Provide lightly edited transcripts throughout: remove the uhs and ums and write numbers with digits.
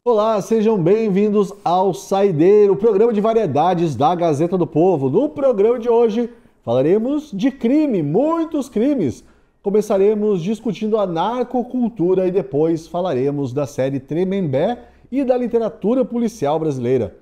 Olá, sejam bem-vindos ao Saideiro, o programa de variedades da Gazeta do Povo. No programa de hoje falaremos de crime, muitos crimes. Começaremos discutindo a narcocultura e depois falaremos da série Tremembé e da literatura policial brasileira.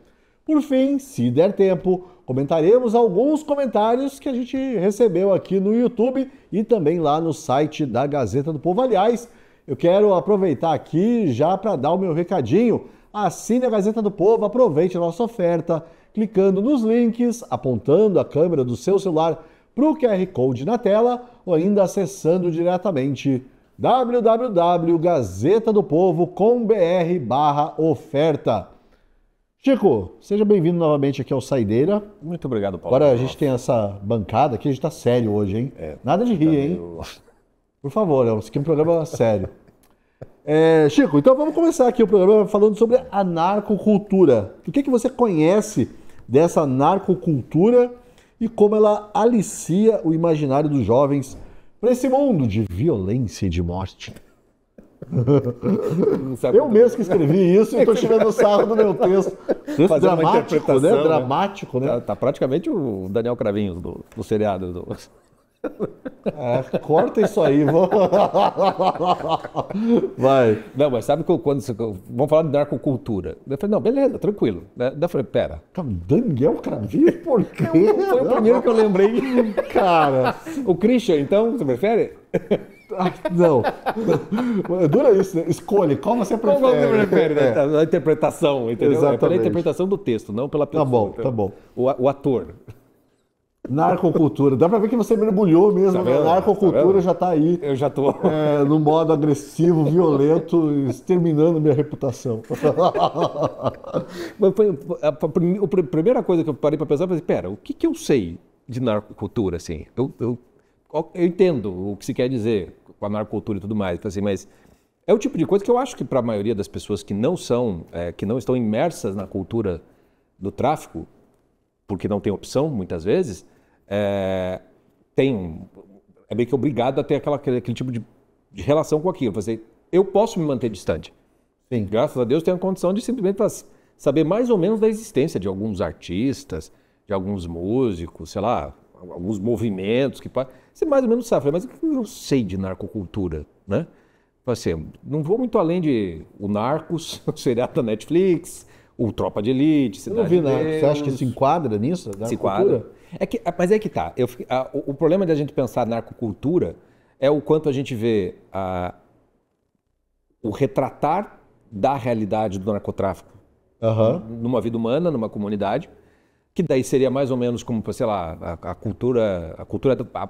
Por fim, se der tempo, comentaremos alguns comentários que a gente recebeu aqui no YouTube e também lá no site da Gazeta do Povo. Aliás, eu quero aproveitar aqui já para dar o meu recadinho. Assine a Gazeta do Povo, aproveite a nossa oferta, clicando nos links, apontando a câmera do seu celular para o QR Code na tela ou ainda acessando diretamente www.gazetadopovo.com.br/oferta. Chico, seja bem-vindo novamente aqui ao Saideira. Muito obrigado, Paulo. Agora a gente tem essa bancada aqui, a gente tá sério hoje, hein? Nada de rir, hein? Por favor, isso aqui é um programa sério. Chico, então vamos começar aqui o programa falando sobre a narcocultura. O que você conhece dessa narcocultura e como ela alicia o imaginário dos jovens para esse mundo de violência e de morte? Eu mesmo que escrevi isso e estou tirando sarro do meu texto. Texto dramático, né? Dramático, né? Tá praticamente o Daniel Cravinhos do seriado. Corta isso aí, vai. Não, mas sabe quando vamos falar de narcocultura? Eu falei, não, beleza, tranquilo. Daí eu falei, pera. Daniel Cravinhos, por quê? Foi o primeiro que eu lembrei. Cara. O Christian, então, você prefere? Não. Dura isso, né? Escolhe, qual você prefere? Qual você prefere, né? A interpretação, entendeu? Exatamente. É pela interpretação do texto, não pela pessoa. Tá bom. O ator. Narcocultura. Dá pra ver que você mergulhou mesmo. Tá vendo? Narcocultura já tá aí. Eu já tô. No modo agressivo, violento, exterminando minha reputação. A primeira coisa que eu parei para pensar, eu falei, pera, o que eu sei de narcocultura, assim? Eu entendo o que se quer dizer com a narcocultura e tudo mais, assim, mas é o tipo de coisa que eu acho que para a maioria das pessoas que não estão imersas na cultura do tráfico, porque não tem opção, muitas vezes, é meio que obrigado a ter aquele tipo de relação com aquilo. Eu posso me manter distante. Sim. Graças a Deus tenho a condição de simplesmente saber mais ou menos da existência de alguns artistas, de alguns músicos, sei lá, alguns movimentos que você mais ou menos sabe. Mas o que eu sei de narcocultura, né? Assim, não vou muito além de o Narcos, o seriado da Netflix, o Tropa de Elite, Cidade Eu não vi de nada. Deus. Você acha que isso enquadra nisso? Se enquadra. Mas é que tá. O problema de a gente pensar narcocultura é o quanto a gente vê o retratar da realidade do narcotráfico numa vida humana, numa comunidade, que daí seria mais ou menos como, sei lá,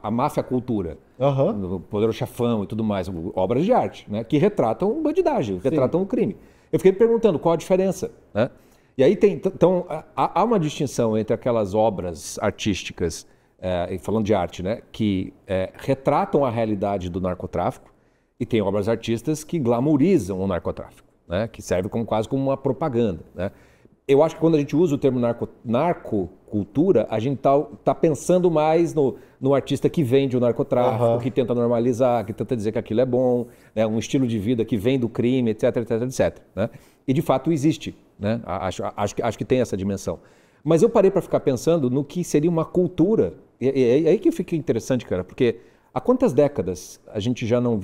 a máfia cultura, o Poderoso Chefão e tudo mais, obras de arte, né, que retratam bandidagem, retratam o crime. Eu fiquei me perguntando qual a diferença, né? E aí então, há uma distinção entre aquelas obras artísticas, falando de arte, né, que retratam a realidade do narcotráfico, e tem obras artísticas que glamourizam o narcotráfico, né, que serve quase como uma propaganda, né? Eu acho que quando a gente usa o termo narcocultura, a gente tá pensando mais no artista que vende o narcotráfico, que tenta normalizar, que tenta dizer que aquilo é bom, né? Um estilo de vida que vem do crime, etc, etc, etc. Né? E de fato existe, né? Acho que tem essa dimensão. Mas eu parei para ficar pensando no que seria uma cultura. E é aí que fica interessante, cara, porque há quantas décadas a gente já não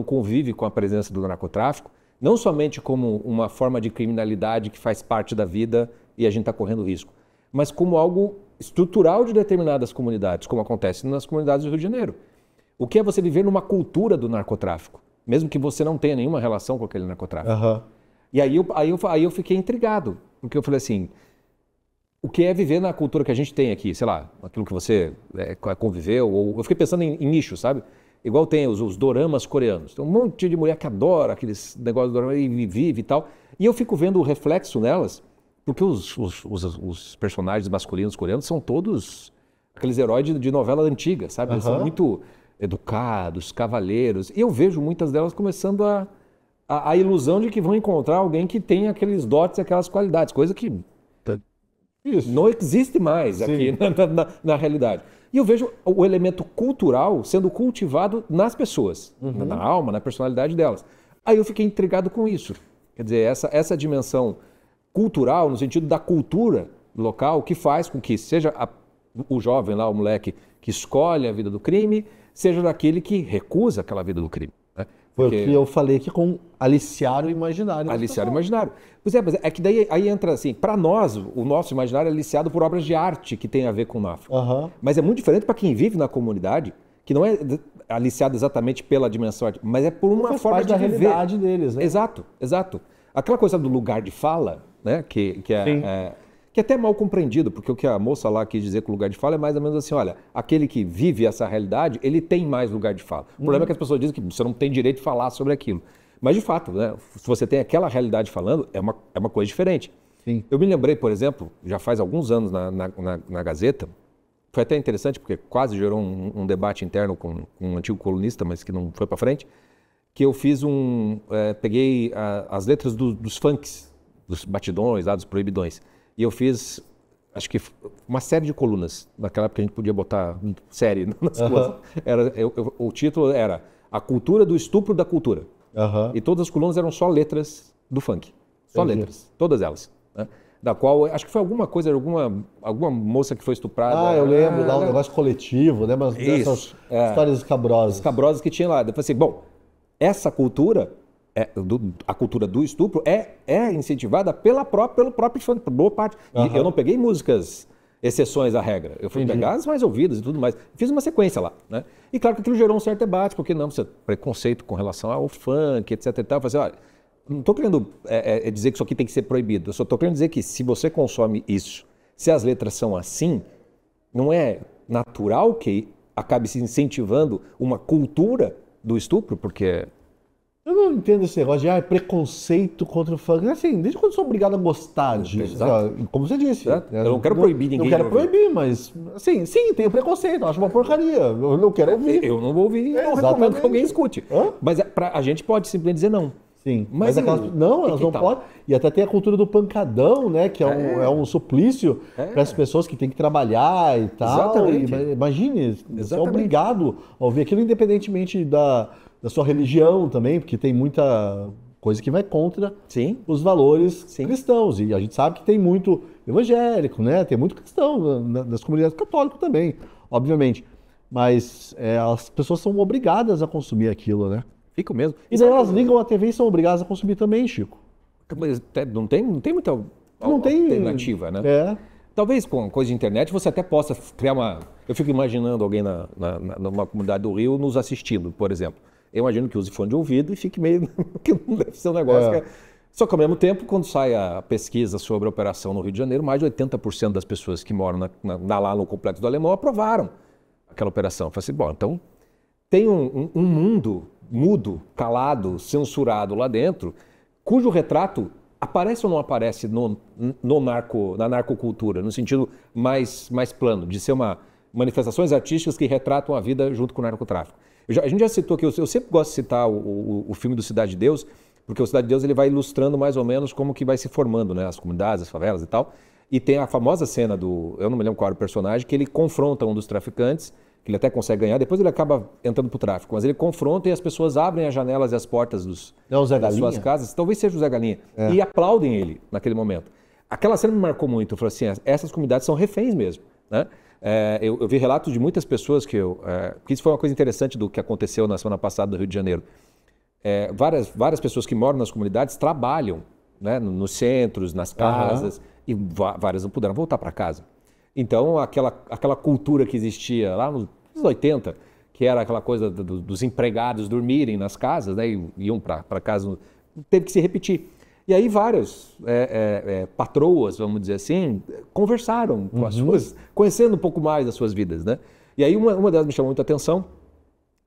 convive com a presença do narcotráfico, não somente como uma forma de criminalidade que faz parte da vida e a gente está correndo risco, mas como algo estrutural de determinadas comunidades, como acontece nas comunidades do Rio de Janeiro. O que é você viver numa cultura do narcotráfico, mesmo que você não tenha nenhuma relação com aquele narcotráfico. E aí eu fiquei intrigado, porque eu falei assim, o que é viver na cultura que a gente tem aqui, sei lá, aquilo que você conviveu, ou eu fiquei pensando em nichos, sabe? Igual tem os doramas coreanos. Tem um monte de mulher que adora aqueles negócios de dorama e vive e tal. E eu fico vendo o reflexo nelas, porque os personagens masculinos coreanos são todos aqueles heróis de novela antiga, sabe? Eles são muito educados, cavalheiros. E eu vejo muitas delas começando a ilusão de que vão encontrar alguém que tem aqueles dotes, aquelas qualidades, coisa que não existe mais aqui na realidade. E eu vejo o elemento cultural sendo cultivado nas pessoas, na alma, na personalidade delas. Aí eu fiquei intrigado com isso. Quer dizer, essa dimensão cultural, no sentido da cultura local, que faz com que seja o jovem lá, o moleque que escolhe a vida do crime, seja daquele que recusa aquela vida do crime. Né? Foi o que eu falei aqui com aliciar o imaginário. Aliciar o imaginário. Pois é, mas é que daí aí entra assim, para nós, o nosso imaginário é aliciado por obras de arte que tem a ver com o NAF. Mas é muito diferente para quem vive na comunidade, que não é aliciado exatamente pela dimensão arte, mas é por uma forma de viver. Realidade deles, né? Exato, exato. Aquela coisa do lugar de fala, né, que é até mal compreendido, porque o que a moça lá quis dizer com lugar de fala é mais ou menos assim, olha, aquele que vive essa realidade, ele tem mais lugar de fala. O problema é que as pessoas dizem que você não tem direito de falar sobre aquilo. Mas, de fato, né, se você tem aquela realidade falando, é uma coisa diferente. Sim. Eu me lembrei, por exemplo, já faz alguns anos na Gazeta, foi até interessante, porque quase gerou um debate interno com um antigo colunista, mas que não foi para frente, que eu fiz peguei as letras dos funks, dos batidões, dos proibidões, e eu fiz, acho que uma série de colunas. Naquela época a gente podia botar série nas colunas. O título era A Cultura do Estupro da Cultura. E todas as colunas eram só letras do funk. Só letras, todas elas. Né? Da qual, acho que foi alguma coisa, alguma moça que foi estuprada. Eu lembro, lá um negócio coletivo, né? Mas dessas histórias escabrosas. Escabrosas que tinha lá. Eu falei assim, bom, essa cultura, a cultura do estupro, é incentivada pelo próprio funk, por boa parte. E eu não peguei músicas, exceções à regra. Eu fui pegar as mais ouvidas e tudo mais. Fiz uma sequência lá, né? E claro que aquilo gerou um certo debate, porque não, preconceito com relação ao funk, etc e tal. Eu falei assim, olha, não estou querendo dizer que isso aqui tem que ser proibido. Eu só estou querendo dizer que se você consome isso, se as letras são assim, não é natural que acabe se incentivando uma cultura do estupro, porque... Eu não entendo esse negócio de preconceito contra o funk. Assim, desde quando eu sou obrigado a gostar disso? Como você disse. Eu não quero proibir ninguém. Não quero proibir, mas assim, sim, tem preconceito. Acho uma porcaria. Eu não quero ouvir. Eu não vou ouvir, não recomendo que alguém escute. Mas a gente pode simplesmente dizer não. Sim, mas elas não podem. E até tem a cultura do pancadão, né? Que é um suplício para as pessoas que têm que trabalhar e tal. Exatamente. Imagine, você é obrigado a ouvir aquilo independentemente da sua religião também, porque tem muita coisa que vai contra os valores cristãos. E a gente sabe que tem muito evangélico, né? Tem muito cristão nas comunidades católicas também, obviamente. Mas as pessoas são obrigadas a consumir aquilo, né? Fico mesmo. E daí elas ligam a TV e são obrigadas a consumir também, Chico. Mas não tem muita alternativa, né? Talvez com coisa de internet você até possa criar uma... Eu fico imaginando alguém numa comunidade do Rio nos assistindo, por exemplo. Eu imagino que use fone de ouvido e fique meio... que não deve ser um negócio... Só que ao mesmo tempo, quando sai a pesquisa sobre a operação no Rio de Janeiro, mais de 80% das pessoas que moram lá no Complexo do Alemão aprovaram aquela operação. Eu falei assim, bom, então tem um mundo mudo, calado, censurado lá dentro, cujo retrato aparece ou não aparece na narcocultura, no sentido mais plano, de ser manifestações artísticas que retratam a vida junto com o narcotráfico. A gente já citou aqui, eu sempre gosto de citar o filme do Cidade de Deus, porque o Cidade de Deus ele vai ilustrando mais ou menos como que vai se formando, né, as comunidades, as favelas e tal. E tem a famosa cena eu não me lembro qual era o personagem, que ele confronta um dos traficantes, que ele até consegue ganhar, depois ele acaba entrando para o tráfico, mas ele confronta e as pessoas abrem as janelas e as portas das suas casas, talvez seja o Zé Galinha, e aplaudem ele naquele momento. Aquela cena me marcou muito, eu falei assim, essas comunidades são reféns mesmo, né? Eu vi relatos de muitas pessoas que isso foi uma coisa interessante do que aconteceu na semana passada no Rio de Janeiro. Várias pessoas que moram nas comunidades trabalham, né, nos centros, nas casas, e várias não puderam voltar para casa. Então, aquela cultura que existia lá nos anos 80, que era aquela coisa dos empregados dormirem nas casas, né, e iam para casa, teve que se repetir. E aí várias patroas, vamos dizer assim, conversaram com as suas, conhecendo um pouco mais das suas vidas, né? E aí uma delas me chamou muita atenção,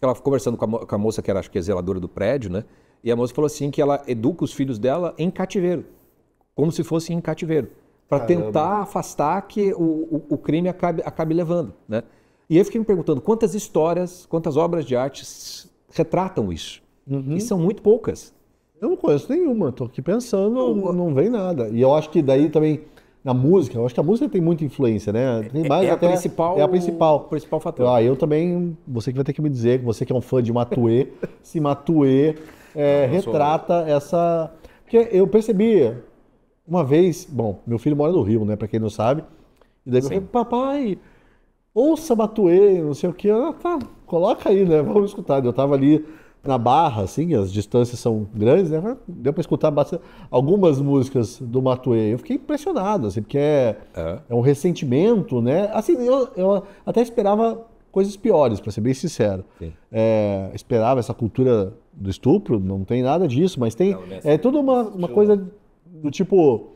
ela ficou conversando com a moça que era, acho que, zeladora do prédio, né? E a moça falou assim que ela educa os filhos dela em cativeiro, como se fosse em cativeiro, para tentar afastar que o crime acabe levando, né? E aí eu fiquei me perguntando quantas histórias, quantas obras de arte retratam isso. E são muito poucas. Eu não conheço nenhuma, estou aqui pensando, não vem nada. E eu acho que daí também, na música, eu acho que a música tem muita influência, né? Tem mais a principal fator. Eu também, você que vai ter que me dizer, você que é um fã de Matuê, se Matuê retrata essa... Porque eu percebi uma vez, bom, meu filho mora no Rio, né, pra quem não sabe, e daí eu falei, papai, ouça Matuê, não sei o que, tá, coloca aí, né, vamos escutar. Eu tava ali na Barra, assim, as distâncias são grandes, né, deu pra escutar bastante, algumas músicas do Matuê. Eu fiquei impressionado, assim, porque é um ressentimento, né, assim, eu até esperava coisas piores, pra ser bem sincero. Esperava essa cultura do estupro, não tem nada disso, mas tem, toda uma coisa do tipo,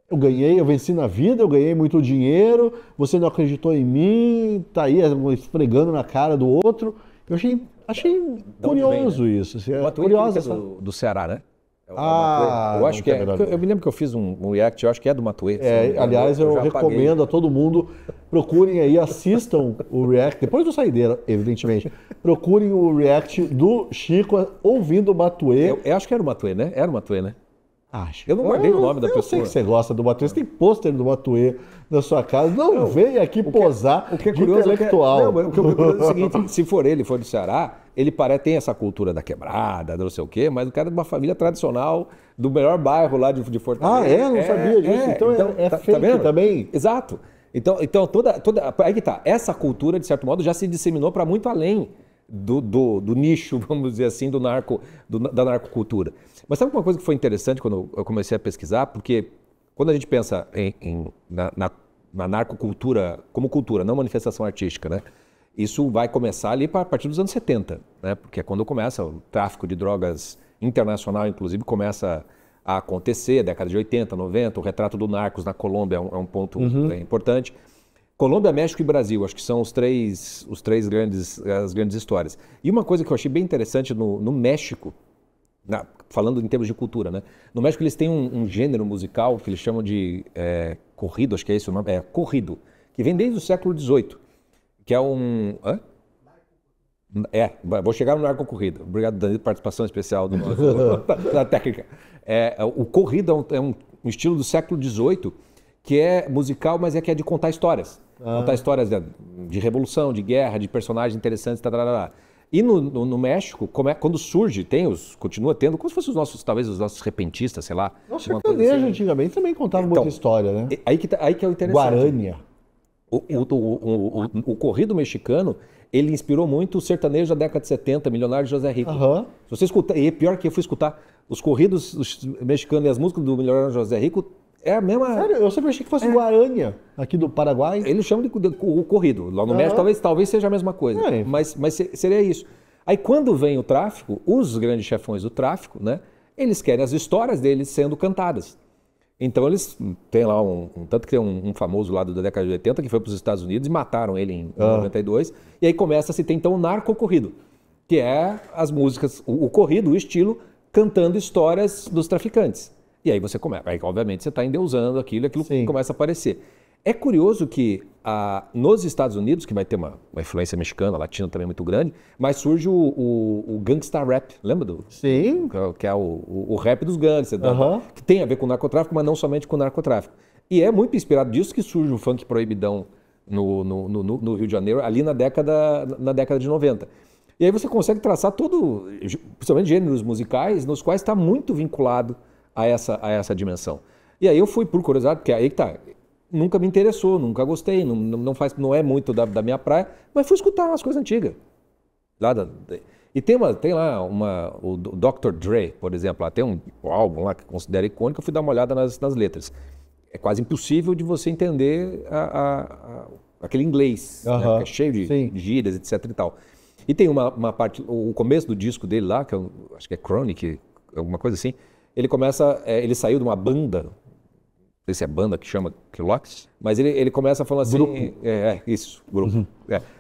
eu venci na vida, eu ganhei muito dinheiro, você não acreditou em mim, tá aí esfregando na cara do outro. Eu achei curioso vem, né? isso. Assim, curioso do Ceará, né? Eu acho que eu me lembro que eu fiz um react, eu acho que é do Matuê. Aliás, eu recomendo a todo mundo, procurem aí, assistam o react, depois do Saideira, evidentemente. Procurem o react do Chico ouvindo o Matuê. Eu acho que era o Matuê, né? Era o Matuê, né? Acho. Eu não guardei o nome da pessoa. Eu sei que você gosta do Matuê. Você tem pôster do Matuê na sua casa. Não venha aqui posar de intelectual. O que é curioso é o seguinte, se for do Ceará, ele tem essa cultura da quebrada, não sei o quê, mas o cara é de uma família tradicional, do melhor bairro lá de Fortaleza. Não sabia disso. Então é fake vendo? também? Exato. Então toda... Aí que tá. Essa cultura, de certo modo, já se disseminou para muito além do nicho, vamos dizer assim, da narcocultura. Mas sabe uma coisa que foi interessante quando eu comecei a pesquisar? Porque quando a gente pensa na narcocultura como cultura, não manifestação artística, né? Isso vai começar ali a partir dos anos 70, né? Porque é quando começa o tráfico de drogas internacional, inclusive, começa a acontecer, década de 80, 90, o retrato do Narcos na Colômbia é um ponto importante. Colômbia, México e Brasil, acho que são as três grandes histórias. E uma coisa que eu achei bem interessante no México, falando em termos de cultura, né? No México eles têm um gênero musical que eles chamam de corrido, acho que é esse o nome, corrido, que vem desde o século XVIII, que é um... Hã? Vou chegar no narco-corrido. Obrigado, Danilo, participação especial da técnica. O corrido é um estilo do século XVIII que é musical, mas que é de contar histórias. Contar histórias de revolução, de guerra, de personagens interessantes, E no México, quando surge, continua tendo, como se fossem talvez os nossos repentistas, sei lá. Nossa, sertanejo assim. Antigamente também contava muita história, né? Aí que é o interessante. Guarânia. O corrido mexicano, ele inspirou muito o sertanejo da década de 70, Milionário de José Rico. Se você escutar, e pior que eu fui escutar, os corridos mexicanos e as músicas do Milionário de José Rico, é a mesma... Sério? Eu sempre achei que fosse Guarânia, aqui do Paraguai. Eles chamam de o corrido. Lá no México talvez seja a mesma coisa, mas seria isso. Aí quando vem o tráfico, os grandes chefões do tráfico, né, eles querem as histórias deles sendo cantadas. Então eles têm lá tanto que tem um famoso lá da década de 80 que foi para os Estados Unidos e mataram ele em 92. E aí começa a se ter então o narco-corrido, que é as músicas, o corrido, o estilo, cantando histórias dos traficantes. E aí você começa, aí obviamente você está endeusando aquilo começa a aparecer. É curioso que nos Estados Unidos, que vai ter uma influência mexicana, latina também muito grande, mas surge o gangsta rap, lembra do? Sim. Que é o rap dos gangsters, que tem a ver com o narcotráfico, mas não somente com o narcotráfico. E é muito inspirado disso que surge o funk proibidão no Rio de Janeiro, ali na década de 90. E aí você consegue traçar principalmente gêneros musicais, nos quais está muito vinculado a essa dimensão. E aí eu fui por curiosidade, porque aí que tá, nunca me interessou, nunca gostei, não é muito da minha praia, mas fui escutar umas coisas antigas. E tem lá o Dr. Dre, por exemplo, lá tem um álbum lá que eu considero icônico, eu fui dar uma olhada nas letras. É quase impossível de você entender aquele inglês, né, que é cheio de gírias, etc e tal. E tem uma parte, o começo do disco dele lá, que eu acho que é Chronic, alguma coisa assim, ele saiu de uma banda, não sei se é banda que chama Kilox, mas ele começa falando assim... Grupo. Grupo.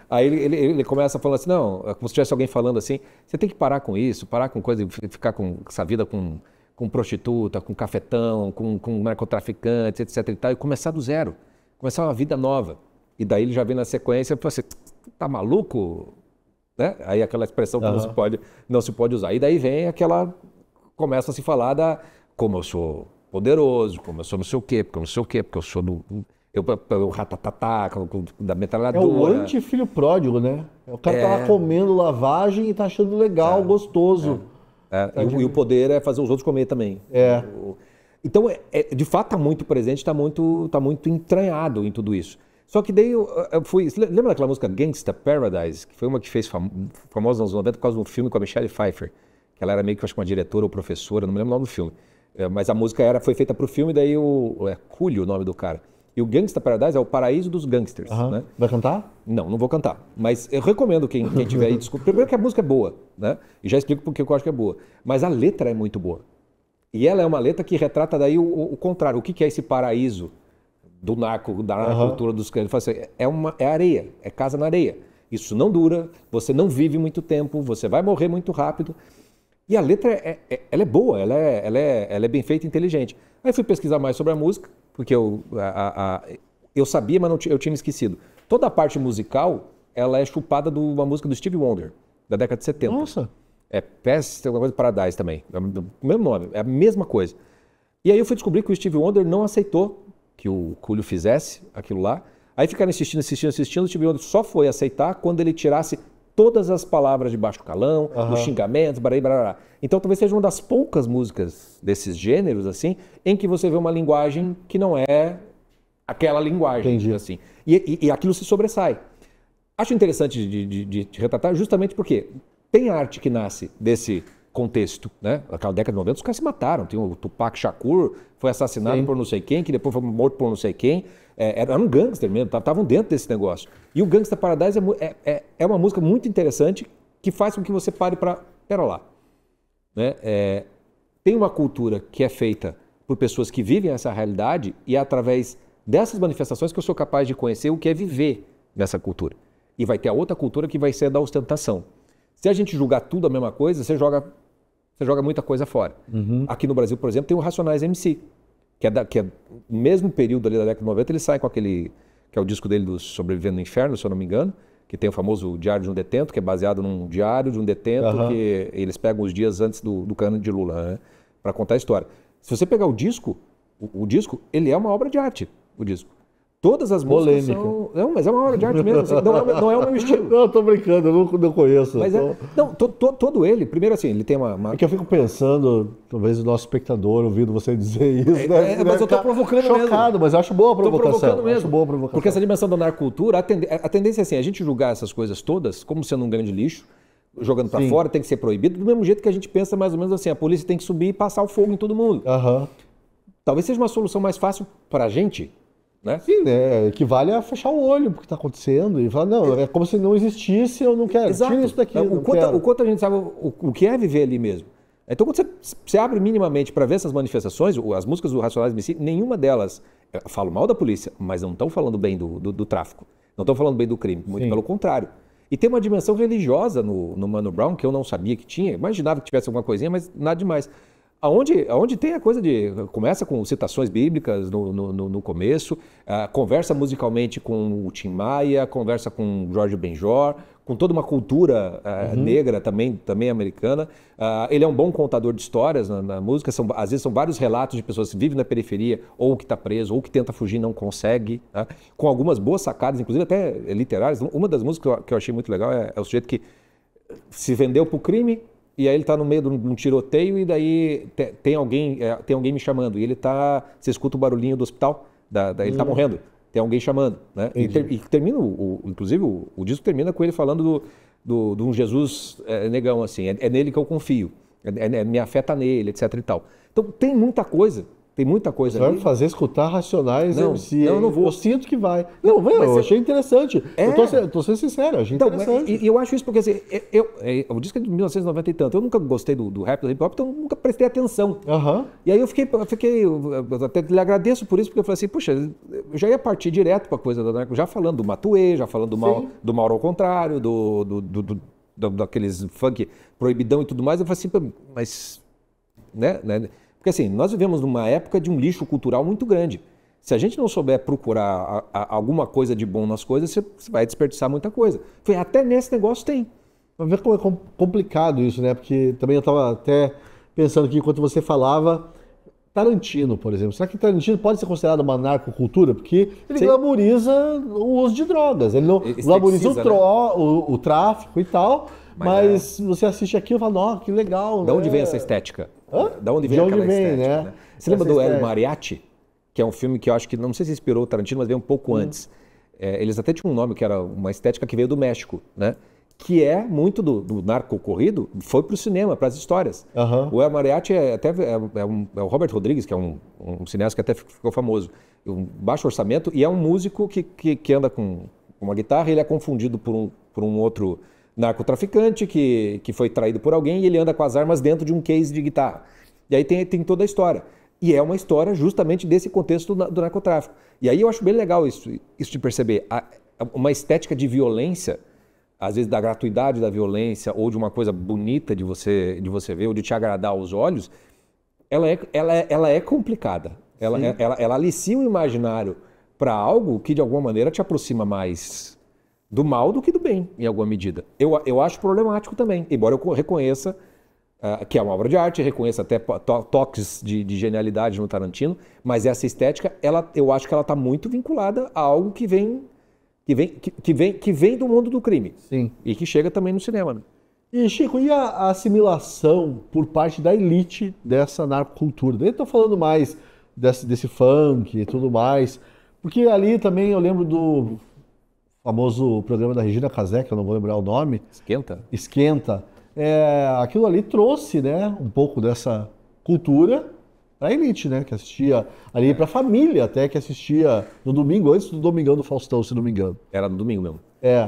Aí ele começa falando assim, não, como se tivesse alguém falando assim, você tem que parar com isso, parar com coisa, ficar com essa vida com prostituta, com cafetão, com narcotraficantes, etc e tal, e começar do zero, começar uma vida nova. E daí ele já vem na sequência e fala assim, tá maluco? Né? Aí aquela expressão que não se pode usar. E daí vem começa a se falar como eu sou poderoso, como eu sou não sei o quê, porque eu sou o ratatatá, da metralhadora. É o anti-filho pródigo, né? O cara tá lá comendo lavagem e tá achando legal, gostoso. E o poder é fazer os outros comer também. Então, de fato, está muito presente, está muito entranhado em tudo isso. Só que daí eu fui... Você lembra daquela música Gangsta Paradise? Que foi uma que fez famosa nos anos 90 por causa de um filme com a Michelle Pfeiffer. Que ela era meio que, acho que uma diretora ou professora, não me lembro o nome do filme. Mas a música foi feita para o filme, daí Coolio, o nome do cara. E o Gangsta Paradise é o paraíso dos gangsters. Né? Vai cantar? Não vou cantar. Mas eu recomendo quem tiver aí. Desculpa. Primeiro que a música é boa, né? E já explico porque eu acho que é boa. Mas a letra é muito boa. E ela é uma letra que retrata daí o contrário. O que é esse paraíso do narco, da cultura dos caras? Ele fala assim, é areia, é casa na areia. Isso não dura, você não vive muito tempo, você vai morrer muito rápido. E a letra, ela é boa, ela é bem feita e inteligente. Aí fui pesquisar mais sobre a música, porque eu sabia, mas eu tinha me esquecido. Toda a parte musical, ela é chupada de uma música do Stevie Wonder, da década de 70. Nossa! Past, alguma coisa Paradise também, é o mesmo nome, é a mesma coisa. E aí eu fui descobrir que o Stevie Wonder não aceitou que o Coolio fizesse aquilo lá. Aí ficaram insistindo, o Stevie Wonder só foi aceitar quando ele tirasse todas as palavras de baixo calão, os xingamentos, barará. Então talvez seja uma das poucas músicas desses gêneros, assim, em que você vê uma linguagem que não é aquela linguagem. Entendi. Assim. E aquilo se sobressai. Acho interessante de retratar justamente porque tem arte que nasce desse contexto, né? Aquela década de 90 os caras se mataram. Tem o Tupac Shakur, foi assassinado por não sei quem, que depois foi morto por não sei quem. Era um gangster mesmo, estavam dentro desse negócio. E o Gangsta Paradise é uma música muito interessante que faz com que você pare para... Pera lá. Né? Tem uma cultura que é feita por pessoas que vivem essa realidade e é através dessas manifestações que eu sou capaz de conhecer o que é viver nessa cultura. E vai ter a outra cultura que vai ser a da ostentação. Se a gente julgar tudo a mesma coisa, você joga muita coisa fora. Aqui no Brasil, por exemplo, tem o Racionais MC, que é no mesmo período ali da década de 90, ele sai com aquele, que é o disco dele do Sobrevivendo no Inferno, se eu não me engano, que tem o famoso Diário de um Detento, que é baseado num diário de um detento, que eles pegam os dias antes do cano de Lula, né, para contar a história. Se você pegar o disco, ele é uma obra de arte, o disco. Todas as músicas são... Não, mas é uma obra de arte mesmo. Assim, não é o meu estilo. Não, tô brincando, eu não conheço. Mas todo ele, primeiro assim, ele tem uma... É que eu fico pensando, talvez o nosso espectador ouvindo você dizer isso, né? Mas eu tô provocando chocado, mesmo. Mas eu acho boa a provocação. Tô provocando mesmo. Acho boa a provocação. Porque essa dimensão da narcultura, a tendência é assim, a gente julgar essas coisas todas como sendo um grande lixo, jogando para fora, tem que ser proibido, do mesmo jeito que a gente pensa mais ou menos assim, a polícia tem que subir e passar o fogo em todo mundo. Talvez seja uma solução mais fácil para a gente, né? Sim, né? Equivale a fechar o olho porque está acontecendo e falar, não, é como se não existisse, eu não quero. Exato. Tira isso daqui. O quanto a gente sabe o que é viver ali mesmo. Então, quando você abre minimamente para ver essas manifestações, as músicas do Racionais MC, nenhuma delas falam mal da polícia, mas não estão falando bem do tráfico, não estão falando bem do crime, muito pelo contrário. E tem uma dimensão religiosa no Mano Brown que eu não sabia que tinha, imaginava que tivesse alguma coisinha, mas nada demais. Aonde tem a coisa de... Começa com citações bíblicas no começo, conversa musicalmente com o Tim Maia, conversa com Jorge Benjor, com toda uma cultura negra também americana. Ele é um bom contador de histórias na música, às vezes são vários relatos de pessoas que vivem na periferia, ou que está preso, ou que tenta fugir e não consegue, com algumas boas sacadas, inclusive até literárias. Uma das músicas que eu achei muito legal é o sujeito que se vendeu para o crime, e aí ele está no meio de um tiroteio e daí tem alguém me chamando. E você escuta o barulhinho do hospital, ele está morrendo, tem alguém chamando. Né? E termina, inclusive o disco termina com ele falando de um Jesus negão, assim, é nele que eu confio, me afeta nele, etc e tal. Então tem muita coisa. Você vai me fazer escutar Racionais MC. Não vou. Eu sinto que vai. Não, eu achei interessante. Eu tô sendo sincero, eu achei interessante. E eu acho isso porque assim, o disco é de 1990 e tanto. Eu nunca gostei do rap, do hip hop, então eu nunca prestei atenção. E aí eu até lhe agradeço por isso, porque eu falei assim, puxa, eu já ia partir direto para a coisa da narco, já falando do Matuê, já falando do Mauro ao contrário, daqueles funk proibidão e tudo mais. Eu falei assim, mas... né? Porque assim, nós vivemos numa época de um lixo cultural muito grande. Se a gente não souber procurar alguma coisa de bom nas coisas, você vai desperdiçar muita coisa. Até nesse negócio tem. Vai ver como é complicado isso, né? Porque também eu estava até pensando que enquanto você falava, Tarantino, por exemplo. Será que Tarantino pode ser considerado uma narcocultura? Porque ele glamoriza o uso de drogas. Ele não glamoriza o tráfico e tal, Mas você assiste aquilo e fala, nossa, que legal. Da onde vem essa estética? Hã? Da onde vem aquela estética? Né? Você lembra do El Mariachi? Que é um filme que eu acho que, não sei se inspirou o Tarantino, mas veio um pouco antes. Eles até tinham um nome que era uma estética que veio do México, né? Que é muito do narco corrido, foi para o cinema, para as histórias. O El Mariachi é o Robert Rodrigues, que é um cineasta que até ficou famoso. Um baixo orçamento, e é um músico que anda com uma guitarra, e ele é confundido por um outro narcotraficante que foi traído por alguém, e ele anda com as armas dentro de um case de guitarra. E aí tem toda a história. E é uma história justamente desse contexto do narcotráfico. E aí eu acho bem legal isso de perceber. Uma estética de violência, às vezes da gratuidade da violência, ou de uma coisa bonita de você ver, ou de te agradar aos olhos, ela é complicada. Ela alicia o imaginário para algo que de alguma maneira te aproxima mais do mal do que do bem, em alguma medida. Eu acho problemático também, embora eu reconheça que é uma obra de arte, reconheça até toques de genialidade no Tarantino, mas essa estética, eu acho que ela está muito vinculada a algo que vem do mundo do crime. Sim. E que chega também no cinema. Né? E, Chico, e a assimilação por parte da elite dessa narcocultura? Nem estou falando mais desse funk e tudo mais, porque ali também eu lembro do famoso programa da Regina Casé, que eu não vou lembrar o nome. Esquenta. Aquilo ali trouxe, né, um pouco dessa cultura para a elite, né, que assistia ali, para a família até, que assistia no domingo, antes do Domingão do Faustão, se não me engano. Era no domingo mesmo.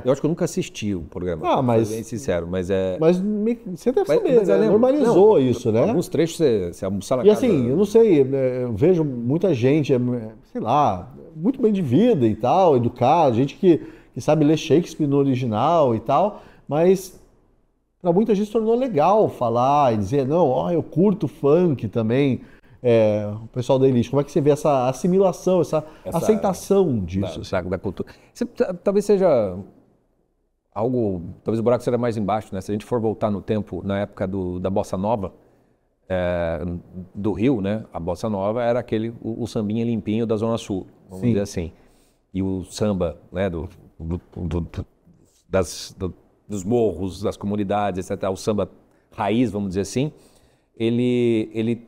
Eu acho que eu nunca assisti o programa, mas... bem sincero, mas é... Mas você deve saber, né? Normalizou isso, né? Alguns trechos você almoçar na casa... E assim, eu não sei, eu vejo muita gente, sei lá, muito bem de vida e tal, educada, gente que sabe ler Shakespeare no original e tal, mas... Para muita gente se tornou legal falar e dizer, não, eu curto funk também, o pessoal da elite. Como é que você vê essa assimilação, essa aceitação disso? Da cultura. Talvez seja algo, talvez o buraco seja mais embaixo, né? Se a gente for voltar no tempo, na época da Bossa Nova, do Rio, né? A Bossa Nova era o sambinha limpinho da Zona Sul, vamos dizer assim. E o samba, né? Dos morros, das comunidades, etc., o samba raiz, vamos dizer assim, ele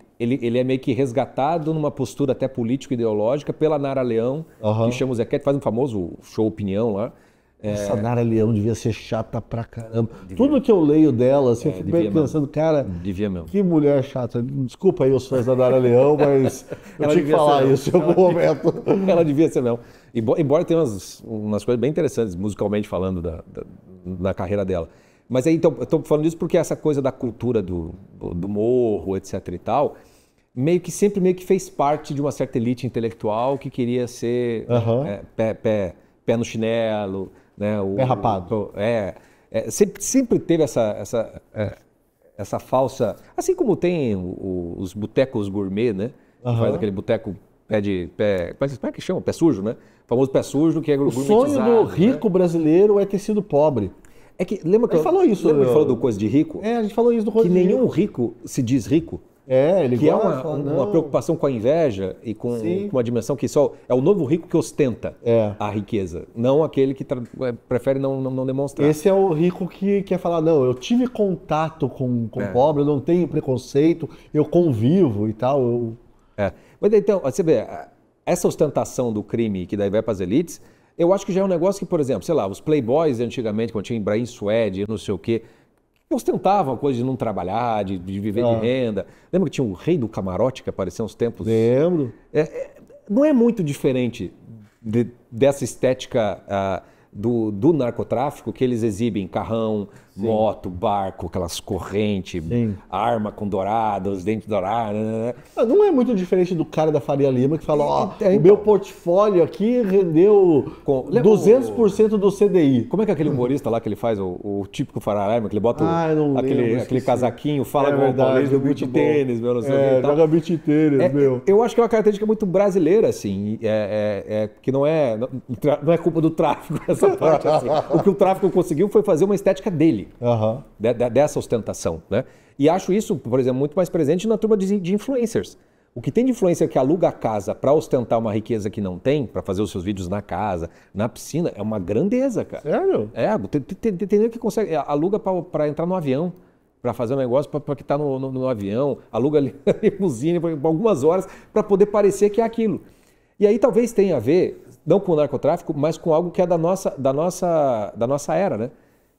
é meio que resgatado numa postura até político-ideológica pela Nara Leão, que chama o Zequete, faz um famoso show opinião lá. Essa Nara Leão devia ser chata pra caramba. Tudo que eu leio dela, assim, eu fico pensando, cara, que mulher chata. Desculpa aí os fãs da Nara Leão, mas eu tinha que falar isso em algum momento. Ela devia ser mesmo. Embora tenha umas coisas bem interessantes, musicalmente falando, da carreira dela. Mas aí, então, eu estou falando isso porque essa coisa da cultura do morro, etc e tal, sempre fez parte de uma certa elite intelectual que queria ser pé no chinelo, né? Pé rapado. Sempre teve essa falsa... Assim como tem os botecos gourmet, né? Faz aquele boteco como é que chama? Pé sujo, né? O famoso pé sujo que é gourmetizado. O sonho do rico brasileiro é ter sido pobre. Lembra que falou isso? Lembra que falou do coisa de rico? A gente falou isso do coisa de rico. Que nenhum rico se diz rico. Ele que uma preocupação com a inveja e com uma dimensão que só é o novo rico que ostenta a riqueza, não aquele que prefere não demonstrar. Esse é o rico que quer falar, não, eu tive contato com pobre, eu não tenho preconceito, eu convivo e tal. Mas então, você vê, essa ostentação do crime que daí vai para as elites, eu acho que já é um negócio que, por exemplo, sei lá, os playboys antigamente, quando tinha Ibrahim Suede, não sei o quê, ostentavam a coisa de não trabalhar, de viver de renda. Lembra que tinha o Rei do Camarote que apareceu uns tempos? Lembro. Não é muito diferente dessa estética do narcotráfico que eles exibem carrão, moto, barco, aquelas correntes, arma com dourados, dentes dourados. Né? Não é muito diferente do cara da Faria Lima que fala, o meu portfólio aqui rendeu 200% do CDI. Como é que é aquele humorista lá que ele faz, o típico Faria Lima, que ele bota aquele casaquinho, fala com o paulês do beach tênis, meu, não sei joga beach tênis, meu. Eu acho que é uma característica muito brasileira, assim, que não é culpa do tráfico essa parte, assim. O que o tráfico conseguiu foi fazer uma estética dele. Dessa ostentação, né? E acho isso, por exemplo, muito mais presente na turma de influencers. O que tem de influência que aluga a casa para ostentar uma riqueza que não tem, para fazer os seus vídeos na casa, na piscina, é uma grandeza, cara. Sério? Tem que consegue, aluga para entrar no avião, para fazer um negócio, para que está no avião, aluga a limusine por algumas horas, para poder parecer que é aquilo. E aí talvez tenha a ver, não com o narcotráfico, mas com algo que é da nossa era, né?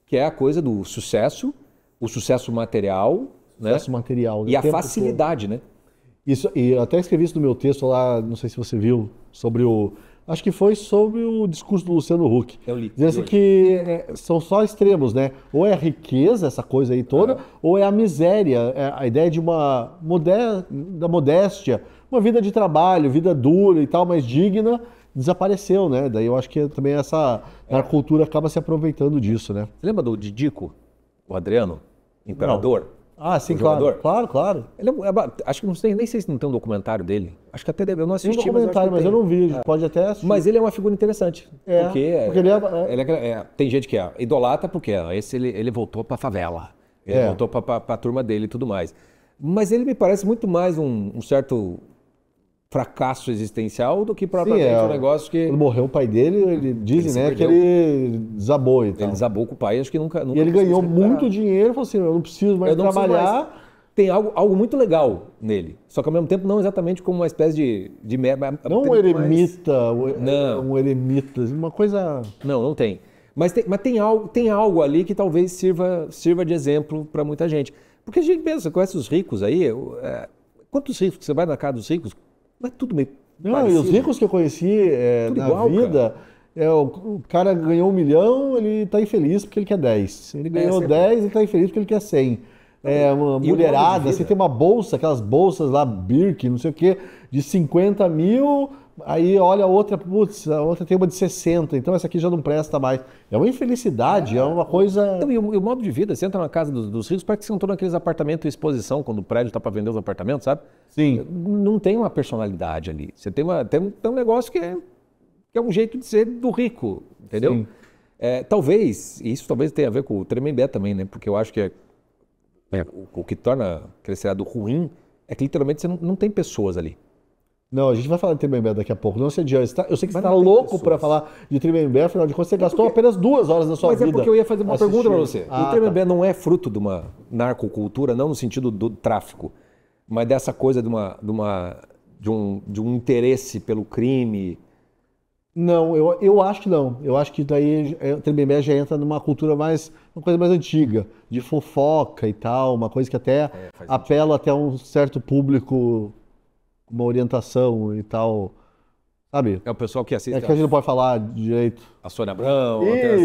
Que é a coisa do sucesso, o sucesso material, Sucesso material. E a facilidade, né? Isso, e eu até escrevi isso no meu texto lá, não sei se você viu, acho que foi sobre o discurso do Luciano Huck. Eu li. Dizendo assim que são só extremos, né? Ou é a riqueza, essa coisa aí toda, ou é a miséria, a ideia de da modéstia, uma vida de trabalho, vida dura e tal, mas digna, desapareceu, né? Daí eu acho que também a cultura acaba se aproveitando disso, né? Você lembra do Didico, o Adriano, imperador? Não. Ah, sim, claro. Claro. Ele acho que não sei, nem sei se não tem um documentário dele. Acho que até deve, eu não assisti. Tem um documentário, mas eu não vi. Pode até assistir. Mas ele é uma figura interessante. Porque ele tem gente que idolatra porque ele voltou para a favela. Ele voltou para a turma dele e tudo mais. Mas ele me parece muito mais um certo fracasso existencial do que propriamente um negócio que... Quando morreu o pai dele, ele dizem, né, que ele desabou e tal. Ele desabou com o pai, acho que nunca e ele ganhou muito dinheiro, falou assim, eu não preciso mais trabalhar. Tem algo muito legal nele, só que ao mesmo tempo não exatamente como uma espécie de não um eremita, um eremita, uma coisa... Não tem. Mas tem algo ali que talvez sirva de exemplo para muita gente. Porque a gente pensa, você conhece os ricos aí, quantos ricos, você vai na casa dos ricos, mas tudo meio parecido. E os ricos que eu conheci na igual, vida, o cara ganhou 1 milhão, ele tá infeliz porque ele quer 10. Ele ganhou 10, ele tá infeliz porque ele quer 100. Uma mulherada, você tem uma bolsa, aquelas bolsas lá, Birkin, não sei o quê, de 50 mil, aí olha a outra, putz, a outra tem uma de 60, então essa aqui já não presta mais. É uma infelicidade, é uma coisa... Então, e o modo de vida, você entra na casa dos ricos, parece que você entrou naqueles apartamentos em exposição, quando o prédio está para vender os apartamentos, sabe? Sim. Não tem uma personalidade ali. Você tem um negócio que é um jeito de ser do rico, entendeu? Sim. Talvez, e isso talvez tenha a ver com o Tremembé também, né? Porque eu acho que o que torna aquele seriado ruim é que literalmente você não tem pessoas ali. Não, a gente vai falar de Tremembé daqui a pouco. Não se adianta. Eu sei que você está louco para falar de Tremembé, afinal de contas você gastou apenas 2 horas da sua vida. Mas é porque eu ia fazer uma pergunta para você. O Tremembé não é fruto de uma narcocultura, não no sentido do tráfico, mas dessa coisa de um interesse pelo crime. Não, eu acho que não. Eu acho que daí o Tremembé já entra numa cultura uma coisa mais antiga, de fofoca e tal, uma coisa que até apela até a um certo público, uma orientação e tal, sabe? É o pessoal que assiste. É que a gente não pode falar direito. A Sônia Abrão.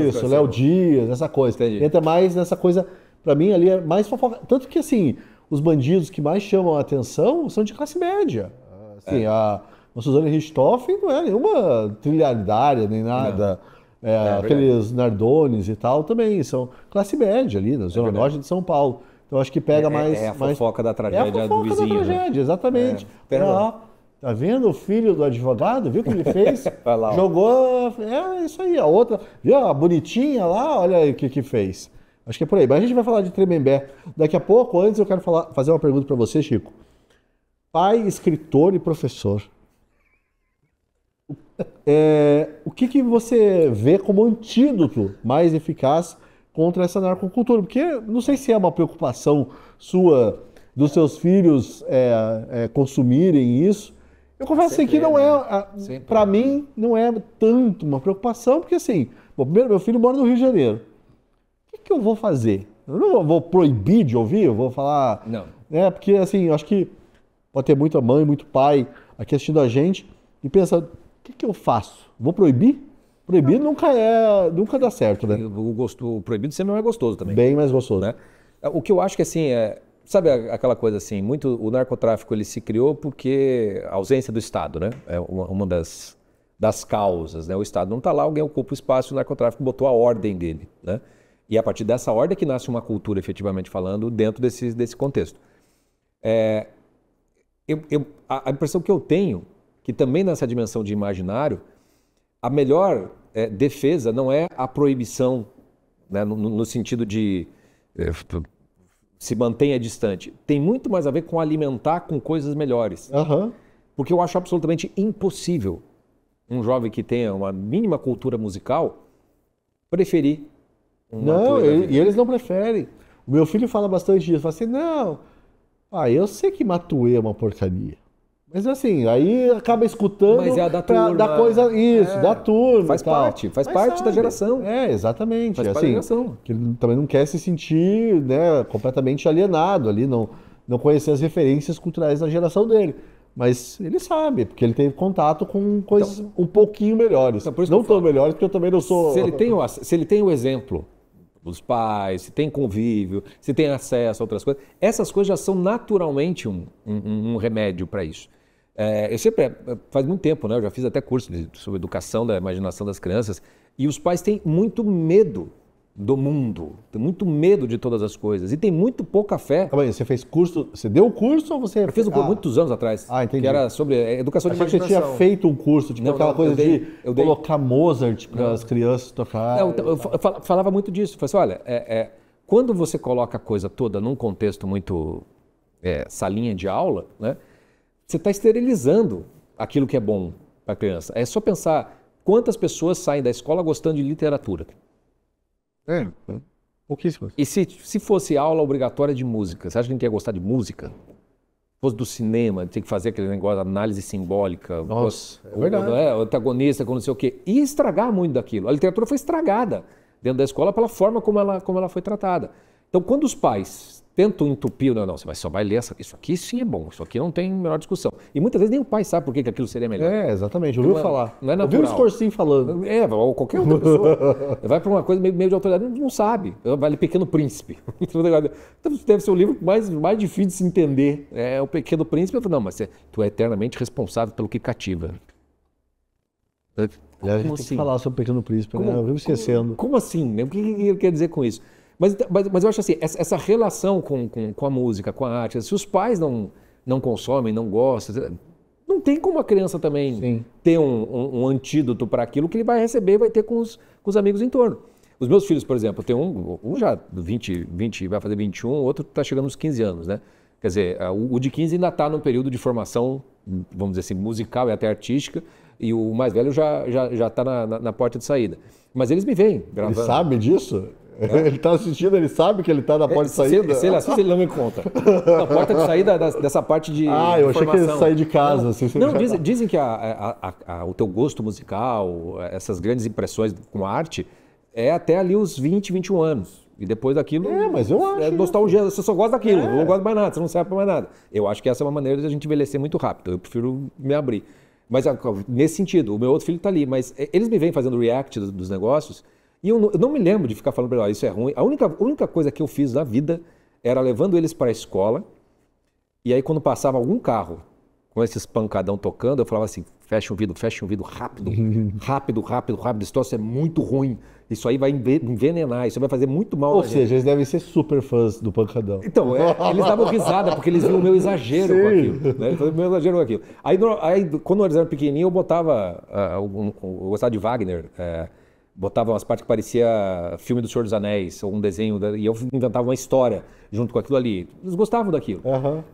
Isso, Léo Dias, essa coisa. Entendi. Entra mais nessa coisa, pra mim ali é mais fofoca. Tanto que assim, os bandidos que mais chamam a atenção são de classe média. Assim, a Suzane Richthofen não é nenhuma trilhardária nem nada. Aqueles Nardones e tal também são classe média ali, na Zona Norte de São Paulo. Então acho que pega mais... É a fofoca da tragédia do vizinho. É a fofoca da tragédia, exatamente. Tá vendo o filho do advogado? Viu o que ele fez? Jogou... isso aí. A outra... Viu a bonitinha lá? Olha aí o que fez. Acho que é por aí. Mas a gente vai falar de Tremembé daqui a pouco. Antes eu quero fazer uma pergunta para você, Chico. Pai, escritor e professor. O que você vê como antídoto mais eficaz contra essa narcocultura? Porque não sei se é uma preocupação sua dos seus filhos consumirem isso. Eu confesso sempre que não para mim, não é tanto uma preocupação, porque assim, primeiro, meu filho mora no Rio de Janeiro. O que eu vou fazer? Eu não vou proibir de ouvir, eu vou falar... Não. Porque assim, eu acho que pode ter muita mãe, muito pai aqui assistindo a gente e pensa, o que eu faço? Vou proibir? Proibir nunca dá certo, né? O proibido sempre não é gostoso também. Bem mais gostoso. Né? O que eu acho que assim, sabe aquela coisa assim, o narcotráfico ele se criou porque a ausência do Estado, né? É uma das causas, né? O Estado não está lá, alguém ocupa o espaço, o narcotráfico botou a ordem dele, né? E é a partir dessa ordem que nasce uma cultura, efetivamente falando, dentro desse contexto. A impressão que eu tenho, que também nessa dimensão de imaginário, a melhor defesa não é a proibição, né, no sentido de se mantenha distante. Tem muito mais a ver com alimentar com coisas melhores. Porque eu acho absolutamente impossível um jovem que tenha uma mínima cultura musical preferir Não, e eles não preferem. O meu filho fala bastante disso. Fala assim, não, eu sei que Matuê é uma porcaria. Mas assim, aí acaba escutando. Mas é a da turma. Da coisa, isso, da turma. Faz parte da geração. Exatamente. Faz parte da geração. Que ele também não quer se sentir, né, completamente alienado ali, não conhecer as referências culturais da geração dele. Mas ele sabe, porque ele teve contato com coisas um pouquinho melhores. Não tão melhores, porque eu também não sou. Se ele tem o exemplo dos pais, se tem convívio, se tem acesso a outras coisas, essas coisas já são naturalmente um remédio para isso. Eu sempre, faz muito tempo, né? Eu já fiz até curso sobre educação da imaginação das crianças, e os pais têm muito medo do mundo, tem muito medo de todas as coisas, e tem muito pouca fé. Calma aí, você fez curso, você deu o curso ou você... Eu fiz um curso muitos anos atrás, entendi. Que era sobre educação de imaginação. Você tinha feito um curso, tipo aquela coisa de colocar Mozart para as crianças tocarem. Eu falava muito disso, eu falava assim, olha, quando você coloca a coisa toda num contexto muito salinha de aula, né, você está esterilizando aquilo que é bom para a criança. É só pensar quantas pessoas saem da escola gostando de literatura. Pouquíssimas. E se fosse aula obrigatória de música, você acha que a gente ia gostar de música? Se fosse do cinema, tem que fazer aquele negócio de análise simbólica. Nossa, é verdade. O antagonista com não sei o quê. Ia estragar muito daquilo. A literatura foi estragada dentro da escola pela forma como ela foi tratada. Então, quando os pais tentam entupir, não, você só vai ler isso aqui sim é bom, isso aqui não tem a menor discussão. E muitas vezes nem o pai sabe por que aquilo seria melhor. Exatamente, ouviu falar. Não é natural. Ouviu o Scorsese falando. Ou qualquer outra pessoa. Vai para uma coisa meio de autoridade, não sabe. Vai ler Pequeno Príncipe. Então, deve ser o livro mais difícil de se entender. É o Pequeno Príncipe. Eu falo, não, mas tu é eternamente responsável pelo que cativa. A gente tem que falar sobre o Pequeno Príncipe, né? Eu vivo esquecendo. Como assim? O que ele quer dizer com isso? Mas eu acho assim, essa relação com a música, com a arte, se os pais não consomem, não gostam, não tem como a criança também ter um antídoto para aquilo que ele vai receber e vai ter com os amigos em torno. Os meus filhos, por exemplo, tem um já 20, vai fazer 21, o outro está chegando nos 15 anos, né? Quer dizer, o de 15 ainda está num período de formação, vamos dizer assim, musical e até artística, e o mais velho já está na porta de saída. Mas eles me veem gravando. Ele sabe disso? Ele está assistindo, ele sabe que ele está na porta de saída? Se ele assiste, ele não me conta. Na porta de saída dessa parte de eu achei que ele sair de casa. Dizem que o teu gosto musical, essas grandes impressões com arte, é até ali os 20, 21 anos. E depois daquilo, mas eu acho. Nostalgia, você só gosta daquilo, não gosta mais nada, você não serve para mais nada. Eu acho que essa é uma maneira de a gente envelhecer muito rápido, eu prefiro me abrir. Mas nesse sentido, o meu outro filho está ali, mas eles me vêm fazendo react dos negócios, e eu não me lembro de ficar falando para eles, isso é ruim. A única coisa que eu fiz na vida era levando eles para a escola, e aí quando passava algum carro com esses pancadão tocando, eu falava assim, fecha o vidro, rápido, esse troço é muito ruim, isso aí vai envenenar, isso vai fazer muito mal. Ou seja, eles devem ser super fãs do pancadão. Então, eles davam risada, porque eles viam o meu exagero com aquilo. Né? O meu exagero com aquilo. Aí quando eles eram pequenininhos, eu botava, eu gostava de Wagner, botava umas partes que parecia filme do Senhor dos Anéis, ou um desenho, e eu inventava uma história junto com aquilo ali. Eles gostavam daquilo.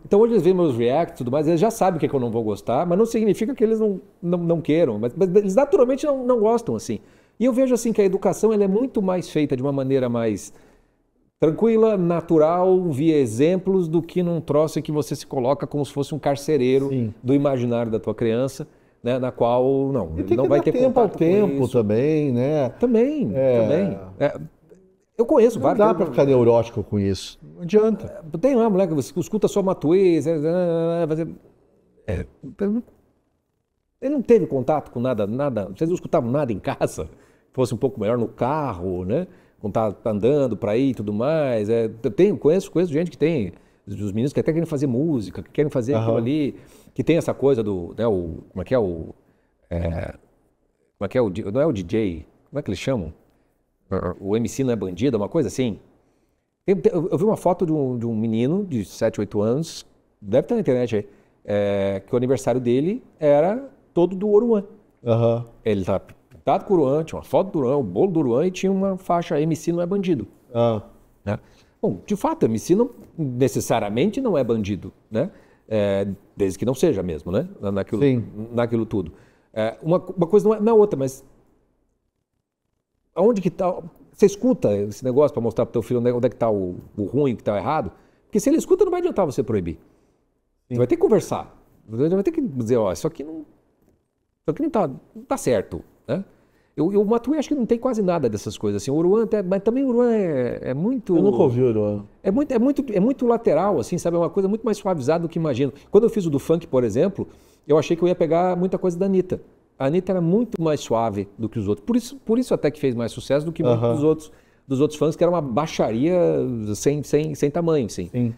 Então hoje eles veem meus reacts e tudo mais, eles já sabem o que eu não vou gostar, mas não significa que eles não queiram, mas eles naturalmente não gostam assim. E eu vejo assim que a educação ela é muito mais feita de uma maneira mais tranquila, natural, via exemplos, do que num troço em que você se coloca como se fosse um carcereiro do imaginário da tua criança, né, na qual não vai ter tempo ao tempo também, né? Também. Eu conheço vários. Não dá para ficar neurótico com isso. Não adianta. Tem uma moleque que você escuta só Matuê, ele não teve contato com nada, vocês não escutavam nada em casa, fosse um pouco melhor no carro, né? Quando tá andando para aí e tudo mais. Conheço gente que tem, os meninos que até querem fazer música, que querem fazer aquilo ali, que tem essa coisa do, né, como é que é o não é o DJ, como é que eles chamam? O MC não é bandido, uma coisa assim. Eu vi uma foto de um menino de 7, 8 anos, deve estar na internet aí, que o aniversário dele era todo do Oruan. Ele estava pintado com o Oruan, tinha uma foto do Oruan, o bolo do Oruan e tinha uma faixa MC não é bandido. Né? Bom, de fato, MC não necessariamente não é bandido, né? Desde que não seja mesmo, né? Naquilo tudo. Uma coisa não é outra, mas aonde que está... Você escuta esse negócio para mostrar para o teu filho onde é que está o ruim, o que está o errado? Porque se ele escuta, não vai adiantar você proibir. Você vai ter que conversar. Você vai ter que dizer, isso aqui não tá certo, né? O Matuê acho que não tem quase nada dessas coisas assim. O Uruan, mas também o Uruan é muito... Eu nunca ouvi o Uruan. É muito lateral, assim, sabe? É uma coisa muito mais suavizada do que imagino. Quando eu fiz o do funk, por exemplo, eu achei que eu ia pegar muita coisa da Anitta. A Anitta era muito mais suave do que os outros. Por isso até que fez mais sucesso do que muitos dos outros fãs, que era uma baixaria sem tamanho, assim. Sim.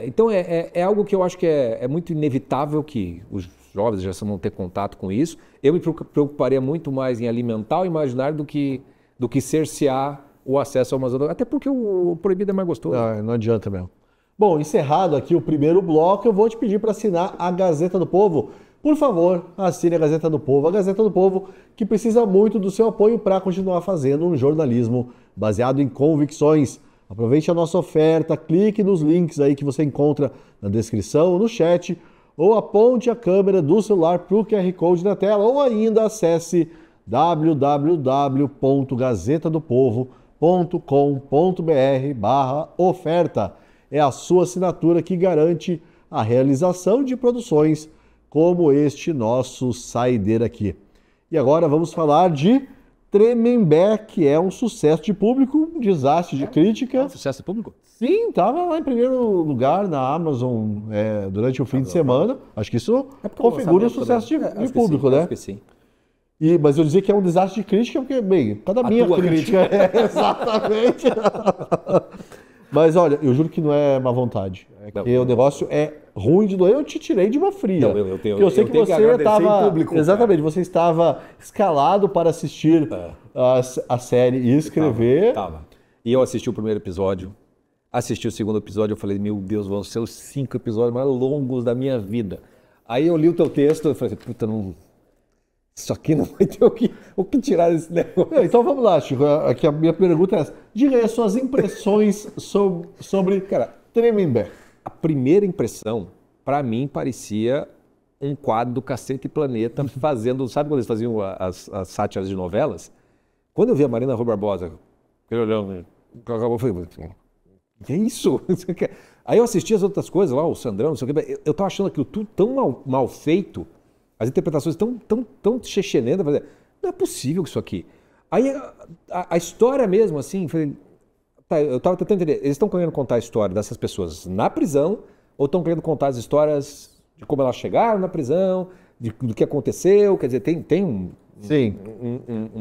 Então é algo que eu acho que é muito inevitável que os jovens já vão ter contato com isso. Eu me preocuparia muito mais em alimentar o imaginário do que cercear o acesso ao Amazônia. Até porque o proibido é mais gostoso. Não adianta mesmo. Bom, encerrado aqui o primeiro bloco, eu vou te pedir para assinar a Gazeta do Povo. Por favor, assine a Gazeta do Povo. A Gazeta do Povo que precisa muito do seu apoio para continuar fazendo um jornalismo baseado em convicções. Aproveite a nossa oferta, clique nos links aí que você encontra na descrição, no chat, ou aponte a câmera do celular para o QR Code na tela, ou ainda acesse www.gazetadopovo.com.br/oferta. É a sua assinatura que garante a realização de produções como este nosso saideiro aqui. E agora vamos falar de Tremembé, que é um sucesso de público, um desastre de crítica. Sucesso de público? Sim, estava lá em primeiro lugar na Amazon durante o fim de semana. Acho que isso configura um sucesso de público, né? Acho que sim. Mas eu dizia que é um desastre de crítica, porque, bem, cada minha crítica. Exatamente. Mas olha, eu juro que não é má vontade. Porque o negócio é ruim de doer. Eu te tirei de uma fria. Não, eu sei que você estava. Exatamente, você estava escalado para assistir a série e escrever. Tava. E eu assisti o primeiro episódio, assisti o segundo episódio, eu falei, meu Deus, vão ser os 5 episódios mais longos da minha vida. Aí eu li o teu texto e falei, puta, não. Isso aqui não vai ter o que tirar desse negócio. Então vamos lá, Chico. Aqui a minha pergunta é essa. Diga aí as suas impressões sobre Tremembé. A primeira impressão, pra mim, parecia um quadro do Cacete e Planeta fazendo... Sabe quando eles faziam as sátiras de novelas? Quando eu vi a Marina Rui Barbosa, eu falei, que é isso? Aí eu assisti as outras coisas lá, o Sandrão, não sei o que. Eu tava achando aquilo tudo tão mal feito. As interpretações tão chechelentas, não é possível isso aqui. Aí a história mesmo, assim, eu estava tentando entender, eles estão querendo contar a história dessas pessoas na prisão ou estão querendo contar as histórias de como elas chegaram na prisão, do que aconteceu, quer dizer, tem um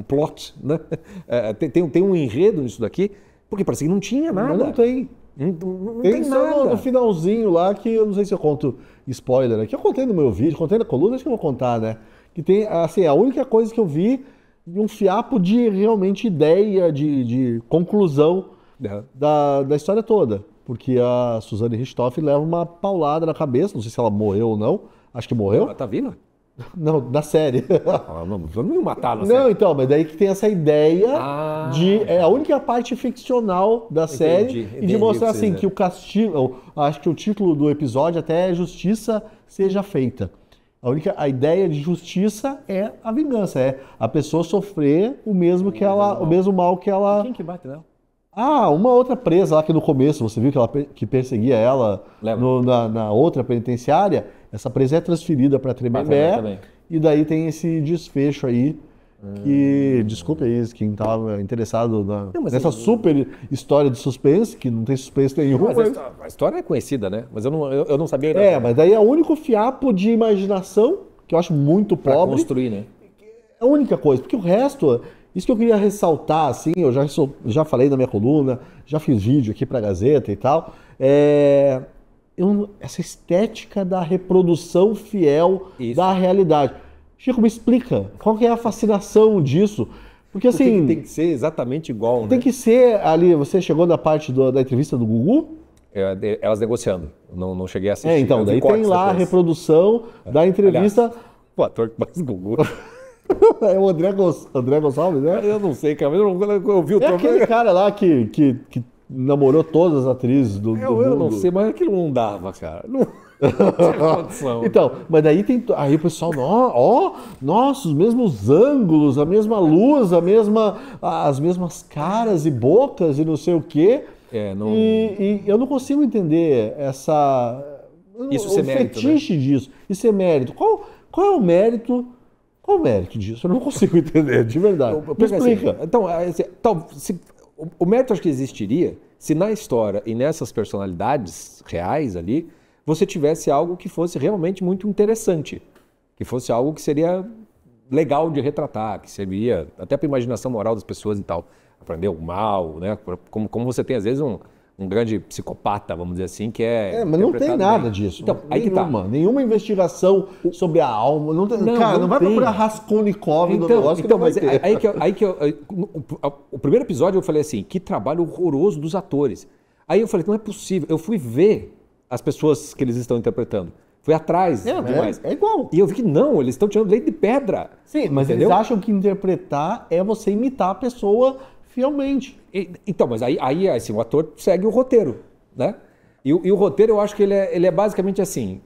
plot, né? Tem um enredo nisso daqui, porque parece que não tinha nada. Mas não tem. Não tem nada. No finalzinho lá, que eu não sei se eu conto spoiler aqui, eu contei no meu vídeo, contei na coluna, acho que eu vou contar, né? Que tem, assim, a única coisa que eu vi, um fiapo de realmente ideia, de conclusão da história toda. Porque a Suzane Richthofen leva uma paulada na cabeça, não sei se ela morreu ou não, acho que morreu. Ela tá viva? Não, na série. Não ia matar na série. Não, então, mas daí que tem essa ideia é a única parte ficcional da série e de mostrar assim que o castigo, acho que o título do episódio até é Justiça Seja Feita. A ideia de justiça é a vingança, é a pessoa sofrer o mesmo mal que ela. Quem que bate nela? Uma outra presa lá que no começo, você viu que perseguia ela na outra penitenciária, essa presa é transferida para Tremembé e daí tem esse desfecho aí que, desculpa aí quem estava interessado nessa super história de suspense, que não tem suspense nenhum. Mas a história é conhecida, né? Mas eu não sabia ainda. Mas daí é o único fiapo de imaginação, que eu acho muito pobre. Pra construir, né? É a única coisa, porque o resto... Isso que eu queria ressaltar, assim, eu já falei na minha coluna, já fiz vídeo aqui para a Gazeta e tal, essa estética da reprodução fiel da realidade. Chico, me explica, qual que é a fascinação disso? Porque assim... Tem que ser exatamente igual, né? Tem que ser ali, você chegou na parte da entrevista do Gugu? Elas negociando, não cheguei a assistir. Então, daí tem lá a reprodução da entrevista... Aliás, o ator que faz Gugu... É o André Gonçalves, né? Eu não sei, cara, eu vi o aquele cara lá que namorou todas as atrizes do mundo. Eu não sei, mas aquilo não dava, cara. Não tinha condição. Então, mas daí aí o pessoal, nossa, os mesmos ângulos, a mesma luz, as mesmas caras e bocas e não sei o quê. E eu não consigo entender Isso ser mérito, fetiche disso. Isso é mérito. Qual é o mérito? Qual o mérito disso? Eu não consigo entender, de verdade. Me explica. Assim, então, o mérito acho que existiria se na história e nessas personalidades reais ali, você tivesse algo que fosse realmente muito interessante. Que fosse algo que seria legal de retratar, que serviria até para a imaginação moral das pessoas e tal. Aprender o mal, né? Como você tem, às vezes, um grande psicopata, vamos dizer assim, que é mas não tem nada disso. Então, aí que tá. Nenhuma investigação sobre a alma. Não vai procurar Raskolnikov no negócio que não vai ter. O primeiro episódio eu falei assim, que trabalho horroroso dos atores. Aí eu falei, não é possível. Eu fui ver as pessoas que eles estão interpretando. Fui atrás. É igual. E eu vi que não, eles estão tirando leite de pedra. Sim, mas entendeu? Eles acham que interpretar é você imitar a pessoa fielmente. Então, mas aí assim, o ator segue o roteiro, né? E o roteiro, eu acho que ele é basicamente assim,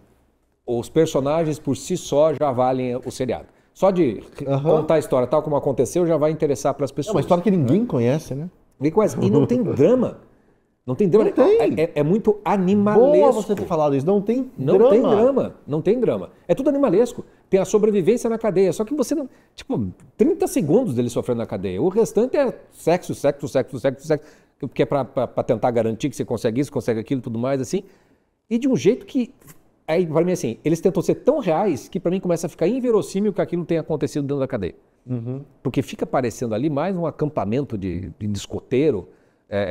os personagens por si só já valem o seriado. Só de contar a história tal como aconteceu já vai interessar para as pessoas. É uma história que ninguém conhece, né? Ninguém conhece. E não tem drama. Não tem drama. É muito animalesco. Boa você ter falado isso. Não tem drama. Não tem drama. É tudo animalesco. Tem a sobrevivência na cadeia. Só que você não... Tipo, 30 segundos dele sofrendo na cadeia. O restante é sexo. Que é para tentar garantir que você consegue isso, consegue aquilo e tudo mais, assim. E de um jeito que... Aí, para mim, assim, eles tentam ser tão reais que para mim começa a ficar inverossímil que aquilo tenha acontecido dentro da cadeia. Porque fica parecendo ali mais um acampamento de escoteiro,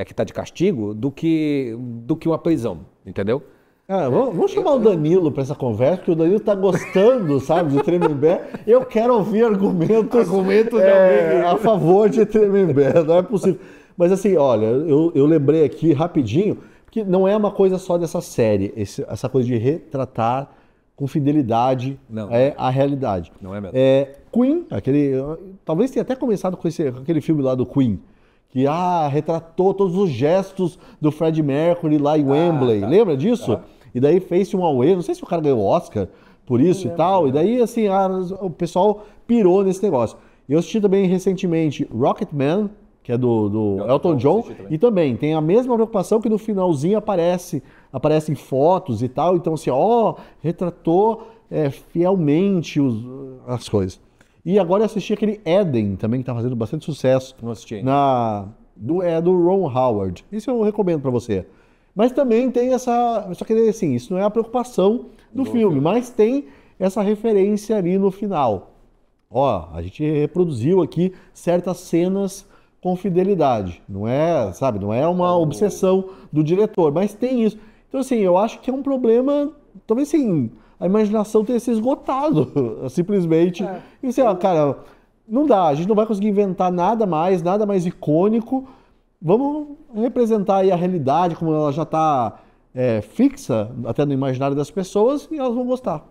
que está de castigo, do que uma prisão, entendeu? Vamos chamar o Danilo para essa conversa, porque o Danilo está gostando, sabe, de Tremembé. Eu quero ouvir argumentos a favor de Tremembé, não é possível. Mas assim, olha, eu lembrei aqui rapidinho, que não é uma coisa só dessa série, essa coisa de retratar com fidelidade a realidade. Não é mesmo. Queen, talvez tenha até começado com aquele filme lá do Queen, que retratou todos os gestos do Freddie Mercury lá em Wembley. Tá. Lembra disso? E daí fez-se um auê, não sei se o cara ganhou o Oscar por isso e tal. E daí, assim, o pessoal pirou nesse negócio. Eu assisti também recentemente Rocketman, que é do Elton John, e também tem a mesma preocupação que no finalzinho aparecem fotos e tal. Então, assim, retratou fielmente as coisas. E agora eu assisti aquele Eden também, que tá fazendo bastante sucesso. Não assisti ainda. Do Ron Howard. Isso eu recomendo para você. Mas também tem só que assim, isso não é a preocupação do filme, mas tem essa referência ali no final. A gente reproduziu aqui certas cenas com fidelidade. Não é uma obsessão do diretor, mas tem isso. Então, assim, eu acho que é um problema, talvez assim, a imaginação tenha se esgotado, simplesmente. E assim, cara, não dá, a gente não vai conseguir inventar nada mais icônico. Vamos representar aí a realidade como ela já está fixa até no imaginário das pessoas e elas vão gostar.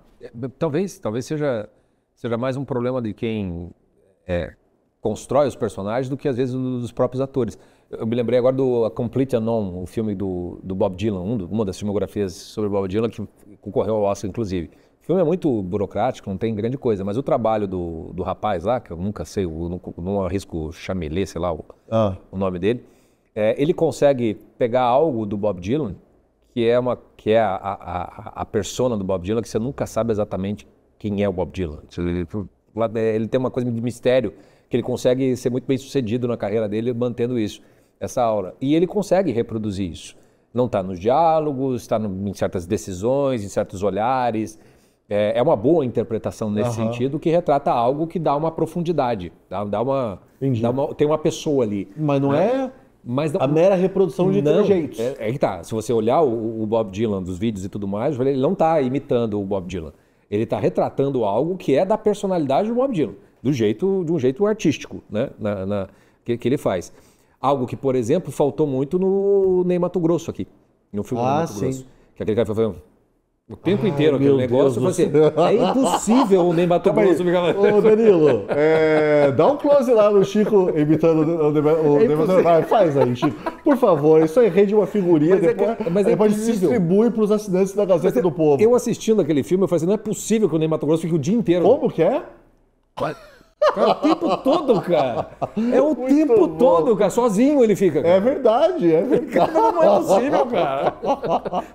Talvez seja mais um problema de quem constrói os personagens do que às vezes dos próprios atores. Eu me lembrei agora do A Complete Unknown, o filme do Bob Dylan, uma das filmografias sobre Bob Dylan que concorreu ao Oscar, inclusive. O filme é muito burocrático, não tem grande coisa, mas o trabalho do rapaz lá, que eu nunca sei, não arrisco Chamelê, sei lá o nome dele, ele consegue pegar algo do Bob Dylan, que é a persona do Bob Dylan, que você nunca sabe exatamente quem é o Bob Dylan. Ele tem uma coisa de mistério, que ele consegue ser muito bem sucedido na carreira dele mantendo essa aura. E ele consegue reproduzir isso. Não está nos diálogos, está em certas decisões, em certos olhares. É uma boa interpretação nesse sentido, que retrata algo que dá uma profundidade, tem uma pessoa ali. Mas não a mera reprodução de trejeitos. Que tá. Se você olhar o Bob Dylan dos vídeos e tudo mais, ele não está imitando o Bob Dylan. Ele está retratando algo que é da personalidade do Bob Dylan, de um jeito artístico, né? Que ele faz. Algo que, por exemplo, faltou muito no Ney Matogrosso aqui, no filme Ney Matogrosso. Que aquele cara foi O tempo inteiro aquele negócio. Você, é impossível o Ney Mato Grosso ficar... Ô, Danilo, dá um close lá no Chico imitando o Ney Mato Grosso. Faz aí, Chico. Por favor, isso aí rende uma figurinha. Depois se distribui para os assinantes da Gazeta do Povo. Eu assistindo aquele filme, eu falei assim, não é possível que o Ney Mato Grosso fique o dia inteiro. Como que é? Cara, o tempo todo, cara. É o tempo todo, cara. Sozinho ele fica. Cara. É verdade. Não é possível, cara.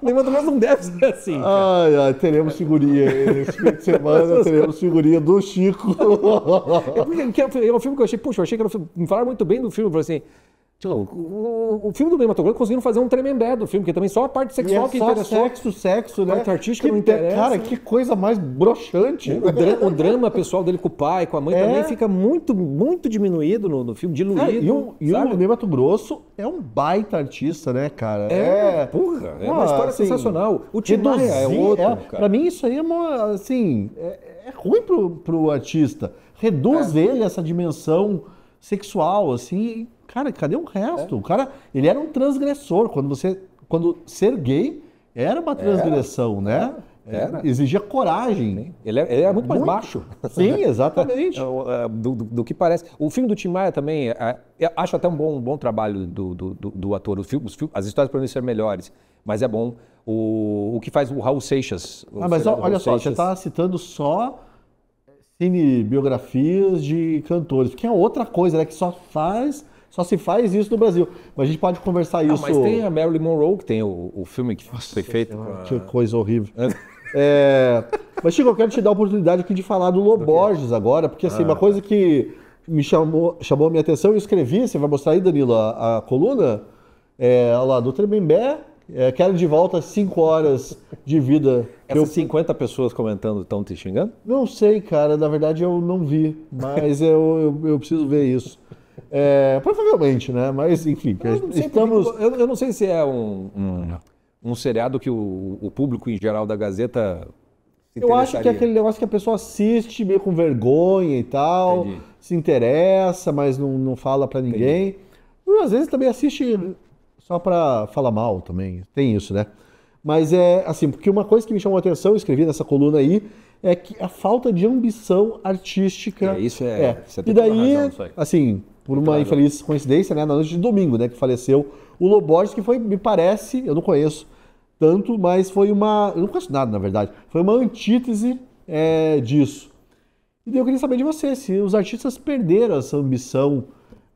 O Mato Grosso não deve ser assim. Ai, teremos figurinha. Esse fim de semana teremos figurinha do Chico. É um filme que eu achei, puxa, eu achei que me falaram muito bem do filme. Eu falei assim, o filme do Ney Mato Grosso conseguiram fazer um tremembé do filme, que também só a parte sexual que interessou. Sexo, né? A parte artística não interessa. Cara, que coisa mais broxante. O drama pessoal dele com o pai, com a mãe, também fica muito, muito diminuído no filme, diluído. E o Ney Mato Grosso é um baita artista, né, cara? Porra, é uma história sensacional. O Tim Maia é outro, cara. Pra mim isso aí é uma, assim, é ruim pro artista. Reduz ele essa dimensão sexual, assim. Cara, cadê o resto? O cara, ele era um transgressor. Quando ser gay era uma transgressão, né? Exigia coragem. Ele é muito mais macho. Sim, exatamente. do que parece. O filme do Tim Maia também, acho até um bom trabalho do ator. As histórias podem ser melhores, mas é bom. O que faz o Raul Seixas. Mas olha só, você está citando só cinebiografias de cantores, que é outra coisa, né? Que só se faz isso no Brasil. Mas a gente pode conversar isso... Mas tem a Marilyn Monroe, que tem o filme que foi feito... Que coisa horrível. Mas, Chico, eu quero te dar a oportunidade aqui de falar do Loborges agora, porque assim, uma coisa que me chamou a minha atenção, eu escrevi, você vai mostrar aí, Danilo, a coluna, olha lá, do Tremembé, quero de volta 5 horas de vida. Essas 50 pessoas comentando estão te xingando? Não sei, cara, na verdade eu não vi, mas eu preciso ver isso. Provavelmente, né? Mas, enfim, eu não sei se é um seriado que o público em geral da Gazeta se Eu acho que é aquele negócio que a pessoa assiste meio com vergonha e tal, se interessa, mas não fala pra ninguém. E, às vezes também assiste só pra falar mal também, tem isso, né? Mas assim, porque uma coisa que me chamou a atenção, eu escrevi nessa coluna aí, é que a falta de ambição artística. Você tem e daí, toda razão nisso aí. Assim, por uma infeliz coincidência, né, na noite de domingo, né, que faleceu o Loborges, que foi, me parece, eu não conheço tanto, mas foi uma... Eu não conheço nada, na verdade. Foi uma antítese disso. E daí eu queria saber de você, se os artistas perderam essa ambição.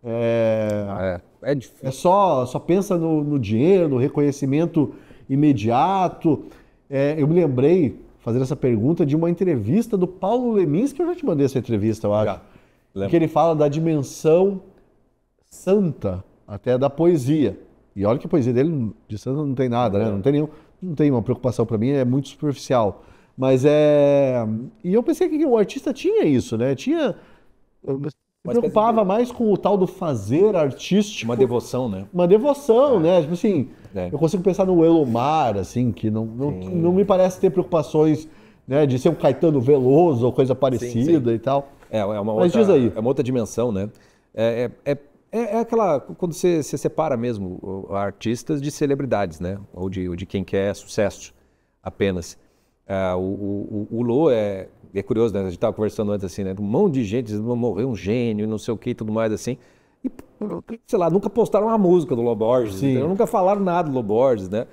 É difícil. Só pensa no dinheiro, no reconhecimento imediato. Eu me lembrei, fazendo essa pergunta, de uma entrevista do Paulo Leminski, que eu já te mandei essa entrevista, eu acho. Que ele fala da dimensão santa até da poesia. E olha que a poesia dele de santa não tem nada, né? Não tem uma preocupação para mim, é muito superficial. Mas E eu pensei que o artista tinha isso, né? Se preocupava mais com o tal do fazer artístico. Uma devoção, né? Uma devoção, né? Tipo assim, eu consigo pensar no Elomar, assim, que não me parece ter preocupações, né, de ser um Caetano Veloso ou coisa parecida e tal. Mas diz aí. É uma outra dimensão, né? É aquela... Quando você separa mesmo artistas de celebridades, né? Ou de quem quer sucesso apenas. O Lô é curioso, né? A gente estava conversando antes assim, né? Um monte de gente dizendo, morreu um gênio, não sei o que e tudo mais assim. E, sei lá, nunca postaram uma música do Loborges, nunca falaram nada do Loborges, né?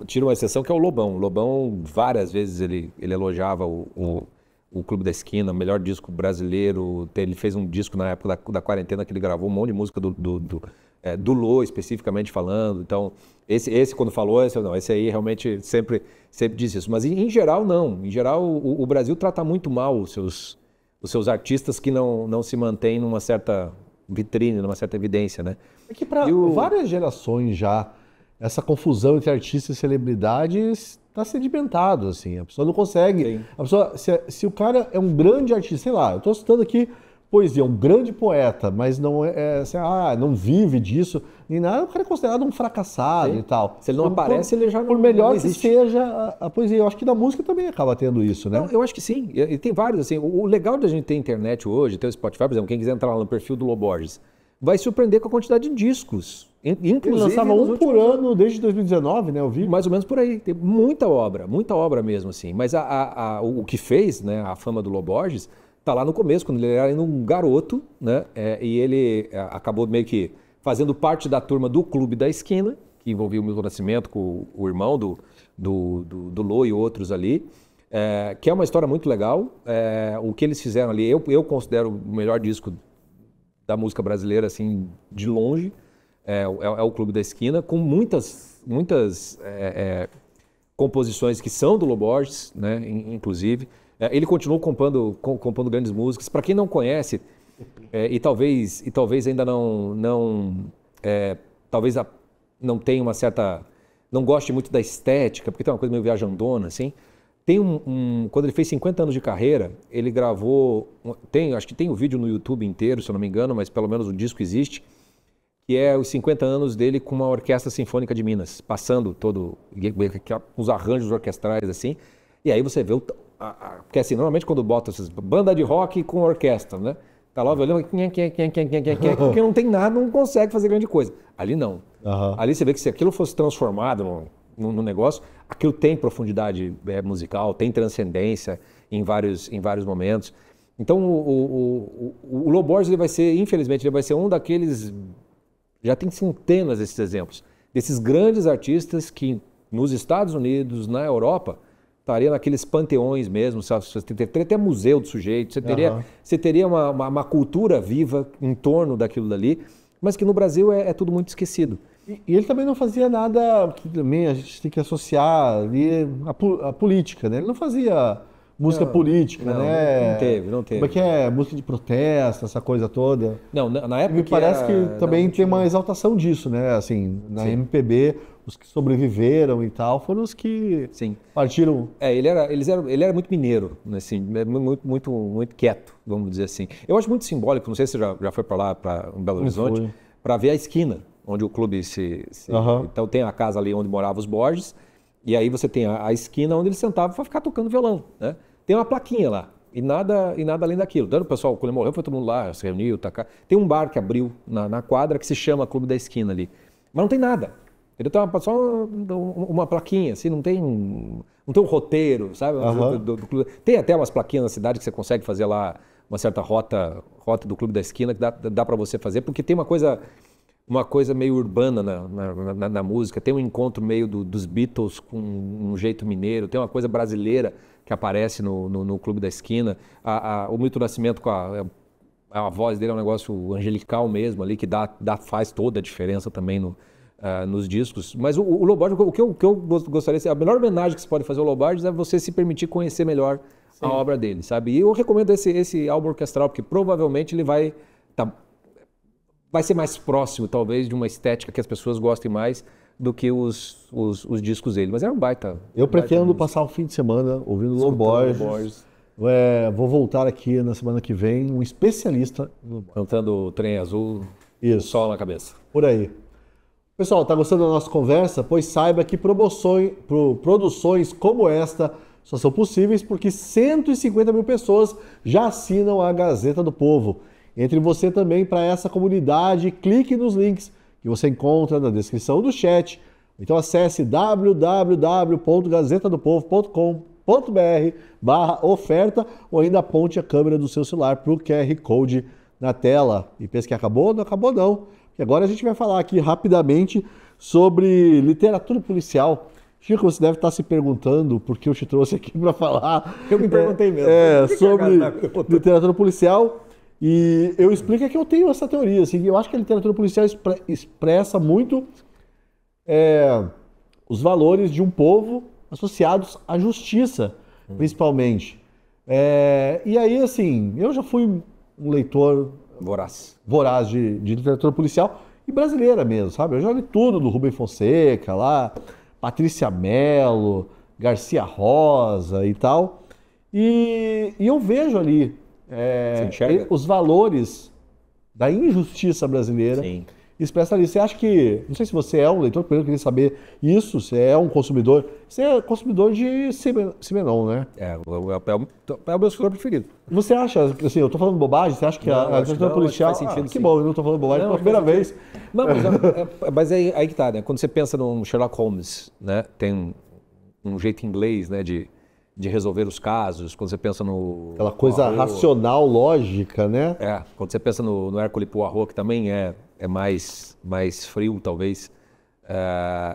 Tira uma exceção que é o Lobão. O Lobão, várias vezes, ele elogiava o Clube da Esquina, o melhor disco brasileiro. Ele fez um disco na época da quarentena que ele gravou um monte de música do Lô, especificamente falando. Então, esse quando falou, esse aí realmente sempre disse isso. Mas, em geral, não. Em geral, o Brasil trata muito mal os seus artistas que não se mantêm numa certa vitrine, numa certa evidência, né? É que para várias gerações já, essa confusão entre artistas e celebridades está sedimentado, assim. A pessoa não consegue... A pessoa, se o cara é um grande artista, sei lá, eu estou citando aqui poesia, um grande poeta, mas não não vive disso, nem nada, o cara é considerado um fracassado e tal. Se ele não aparece, ele já não Por melhor não que seja a poesia. Eu acho que na música também acaba tendo isso, né? Não, eu acho que sim. E tem vários, assim. O legal da gente ter internet hoje, ter o Spotify, por exemplo, quem quiser entrar lá no perfil do Loborges, vai surpreender com a quantidade de discos Ele lançava um por ano desde 2019, né? Eu vi. Mais ou menos por aí. Tem muita obra mesmo, assim. Mas o que fez, né, a fama do Lô Borges, tá lá no começo, quando ele era ainda um garoto, né? E ele acabou meio que fazendo parte da turma do Clube da Esquina, que envolvia o Milton Nascimento com o irmão do Lô e outros ali. Que é uma história muito legal. O que eles fizeram ali, eu considero o melhor disco da música brasileira, assim, de longe. É o Clube da Esquina, com muitas composições que são do Lô Borges, né, inclusive. Ele continuou compondo grandes músicas. Para quem não conhece, e talvez ainda talvez não tenha uma certa... não goste muito da estética, porque tem uma coisa meio viajandona, assim. Quando ele fez 50 anos de carreira, ele gravou... acho que tem o vídeo no YouTube inteiro, se eu não me engano, mas pelo menos o disco existe, que é os 50 anos dele com uma Orquestra Sinfônica de Minas, passando os arranjos orquestrais, assim. E aí você vê porque assim, normalmente quando bota essas banda de rock com orquestra, né? Tá lá olhando, porque não tem nada, não consegue fazer grande coisa. Ali não. Uhum. Ali você vê que se aquilo fosse transformado no negócio, aquilo tem profundidade musical, tem transcendência em vários momentos. Então o Lô Borges, infelizmente, ele vai ser um daqueles... Já tem centenas desses exemplos, desses grandes artistas que nos Estados Unidos, na Europa, estaria naqueles panteões mesmo, sabe? Você teria até museu do sujeito, você teria uma cultura viva em torno daquilo dali, mas que no Brasil é tudo muito esquecido. E ele também não fazia nada que também a gente tem que associar ali a política, né? Ele não fazia música política, né? Não teve. Como é que é? Música de protesto, essa coisa toda. Não, na época... Me parece que também tem uma exaltação disso, né? Assim, na MPB, os que sobreviveram e tal, foram os que partiram... Ele era muito mineiro, assim, muito quieto, vamos dizer assim. Eu acho muito simbólico, não sei se você já foi para lá, para Belo Horizonte, para ver a esquina, onde o clube Então tem a casa ali onde moravam os Borges, e aí você tem a esquina onde ele sentava para ficar tocando violão, né? Tem uma plaquinha lá, e nada além daquilo. Então, o pessoal, quando ele morreu, foi todo mundo lá, se reuniu, Tem um bar que abriu na quadra que se chama Clube da Esquina ali. Mas não tem nada. Ele tem só uma plaquinha, assim, não tem um roteiro, sabe? Do clube. Tem até umas plaquinhas na cidade que você consegue fazer lá uma certa rota do Clube da Esquina, que dá para você fazer, porque tem uma coisa meio urbana na música, tem um encontro meio dos Beatles com um jeito mineiro, tem uma coisa brasileira que aparece no Clube da Esquina. O Milton Nascimento, a voz dele é um negócio angelical mesmo ali, que faz toda a diferença também nos discos. Mas o Lô Borges, o que eu gostaria de ser, a melhor homenagem que você pode fazer ao Lô Borges é você se permitir conhecer melhor a obra dele, sabe? E eu recomendo esse álbum orquestral, porque provavelmente ele vai ser mais próximo, talvez, de uma estética que as pessoas gostem mais do que os discos dele. Mas é um baita. Eu pretendo passar o fim de semana ouvindo Lô Borges. Vou voltar aqui na semana que vem, um especialista no Lô Borges. Cantando o Trem Azul, Isso. O Sol na Cabeça. Por aí. Pessoal, tá gostando da nossa conversa? Pois saiba que produções como esta só são possíveis porque 150 mil pessoas já assinam a Gazeta do Povo. Entre você também para essa comunidade, clique nos links que você encontra na descrição do chat. Então acesse www.gazetadopovo.com.br/oferta ou ainda aponte a câmera do seu celular para o QR Code na tela. E pensa que acabou? Não acabou não. E agora a gente vai falar aqui rapidamente sobre literatura policial. Chico, você deve estar se perguntando por que eu te trouxe aqui para falar. Eu me perguntei mesmo. Sobre literatura policial. E eu explico que eu tenho essa teoria, assim, eu acho que a literatura policial expressa muito os valores de um povo associados à justiça, principalmente. E aí, assim, eu já fui um leitor voraz de literatura policial e brasileira mesmo, sabe? Eu já li tudo do Rubem Fonseca, lá, Patrícia Mello, Garcia Rosa e tal. E eu vejo ali os valores da injustiça brasileira. Sim. expressa ali. Você acha que, não sei se você é um leitor, primeiro eu queria saber isso, você é um consumidor, você é consumidor de Simenon, né? É o meu escritor preferido. Você acha, assim, eu tô falando bobagem, você acha que a literatura policial... faz sentido, que sim. bom, eu não tô falando bobagem pela primeira vez. Não, mas aí que tá, né? Quando você pensa num Sherlock Holmes, né? Tem um jeito inglês, né? De resolver os casos. Quando você pensa no... Aquela coisa racional, lógica, né? Quando você pensa no Hercule Poirot, que também é mais frio, talvez.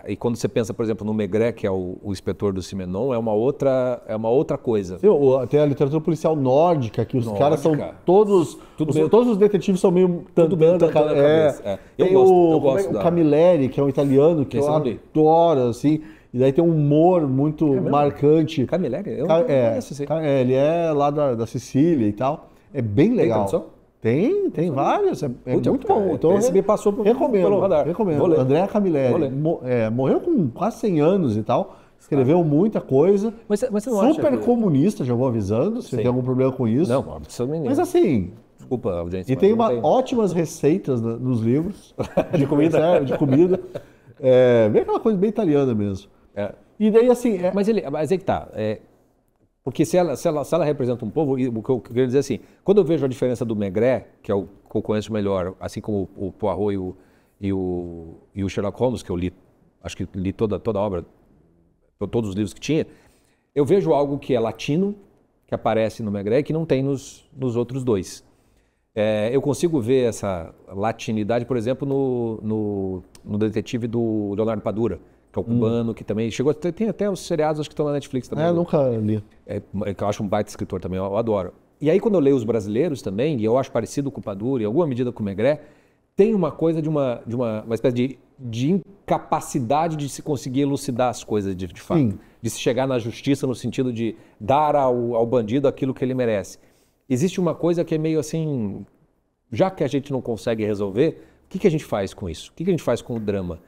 E quando você pensa, por exemplo, no Maigret, que é o inspetor do Simenon, é uma outra coisa. Tem a literatura policial nórdica, que os caras são todos... Todos os detetives são meio... Tudo bem na cabeça. Tem o Camilleri, que é um italiano, que eu adoro, assim... E daí tem um humor muito marcante. Camilleri? Eu não conheço esse. Ele é lá da Sicília e tal. É bem legal. Tem vários. É muito bom. Então, esse me passou pelo radar. Recomendo. Andrea Camilleri. Morreu com quase 100 anos e tal. Escreveu muita coisa. Mas você não acha super comunista, já vou avisando. Se tem algum problema com isso. Não, absolutamente. Mas assim... Desculpa, audiência. E tem ótimas receitas nos livros. De comida. De comida. Bem aquela coisa bem italiana mesmo. E daí assim... Mas aí que tá. Porque se ela representa um povo, o que eu queria dizer assim, quando eu vejo a diferença do Maigret, que é o que eu conheço melhor, assim como o Poirot e o Sherlock Holmes, que eu li, acho que li toda a obra, todos os livros que tinha, eu vejo algo que é latino, que aparece no Maigret e que não tem nos outros dois. Eu consigo ver essa latinidade, por exemplo, no detetive do Leonardo Padura, que é o cubano, que também chegou... Tem até os seriados, acho que estão na Netflix também. Eu nunca li. Que eu acho um baita escritor também, eu adoro. E aí, quando eu leio os brasileiros também, e eu acho parecido com o Padura, em alguma medida com o Maigret, tem uma coisa de uma espécie de incapacidade de se conseguir elucidar as coisas de fato. Sim. De se chegar na justiça no sentido de dar ao bandido aquilo que ele merece. Existe uma coisa que é meio assim... Já que a gente não consegue resolver, o que a gente faz com isso? O que a gente faz com o drama?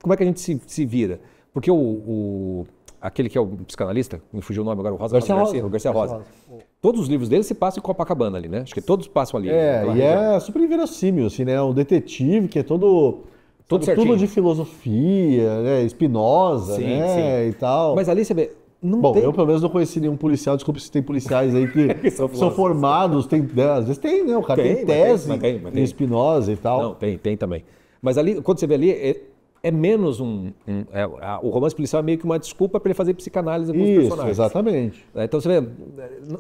Como é que a gente se vira? Porque aquele que é o psicanalista, me fugiu o nome agora, o Garcia Rosa. Todos os livros dele se passam em Copacabana ali, né? Acho que todos passam ali. É super inverossímil, assim, né? Um detetive que é tudo de filosofia, né? Spinoza, né? E tal. Mas ali você vê... eu pelo menos não conheci nenhum policial, desculpa se tem policiais aí que são formados, às vezes tem, né? O cara tem tese em Spinoza e tal. Não, tem também. Mas ali, quando você vê ali, é menos o romance policial é meio que uma desculpa para ele fazer psicanálise com os personagens. Exatamente. Então você vê,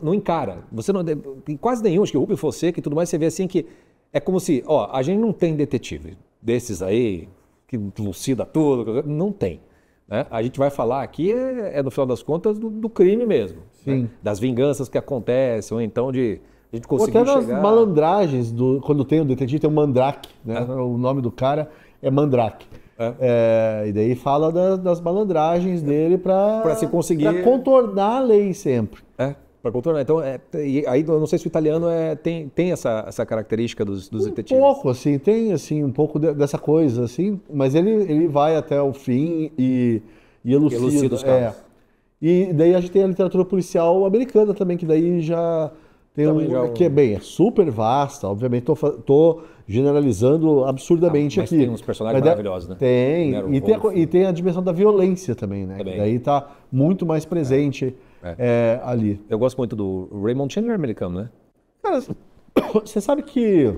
não encara. Você não, em quase nenhum, acho que o Rubem Fonseca e tudo mais, você vê assim que é como se, a gente não tem detetive desses aí, que elucida tudo, não tem. Né? A gente vai falar aqui, no final das contas, do crime mesmo. Sim. Né? Das vinganças que acontecem, ou então de... A gente conseguiu até nas malandragens, quando tem o detetive, tem o Mandrake, né? O nome do cara é Mandrake. E daí fala das malandragens dele para se conseguir... Para contornar a lei sempre. Para contornar. Então, aí eu não sei se o italiano tem essa característica dos detetives. Um pouco, assim, tem assim, um pouco dessa coisa, assim, mas ele vai até o fim e elucida os casos. E daí a gente tem a literatura policial americana também, que daí já... que é super vasta, obviamente estou generalizando absurdamente mas aqui. Tem uns personagens maravilhosos, né? E tem a dimensão da violência também, né? Que daí está muito mais presente ali. Eu gosto muito do Raymond Chandler americano, né? Cara, você sabe que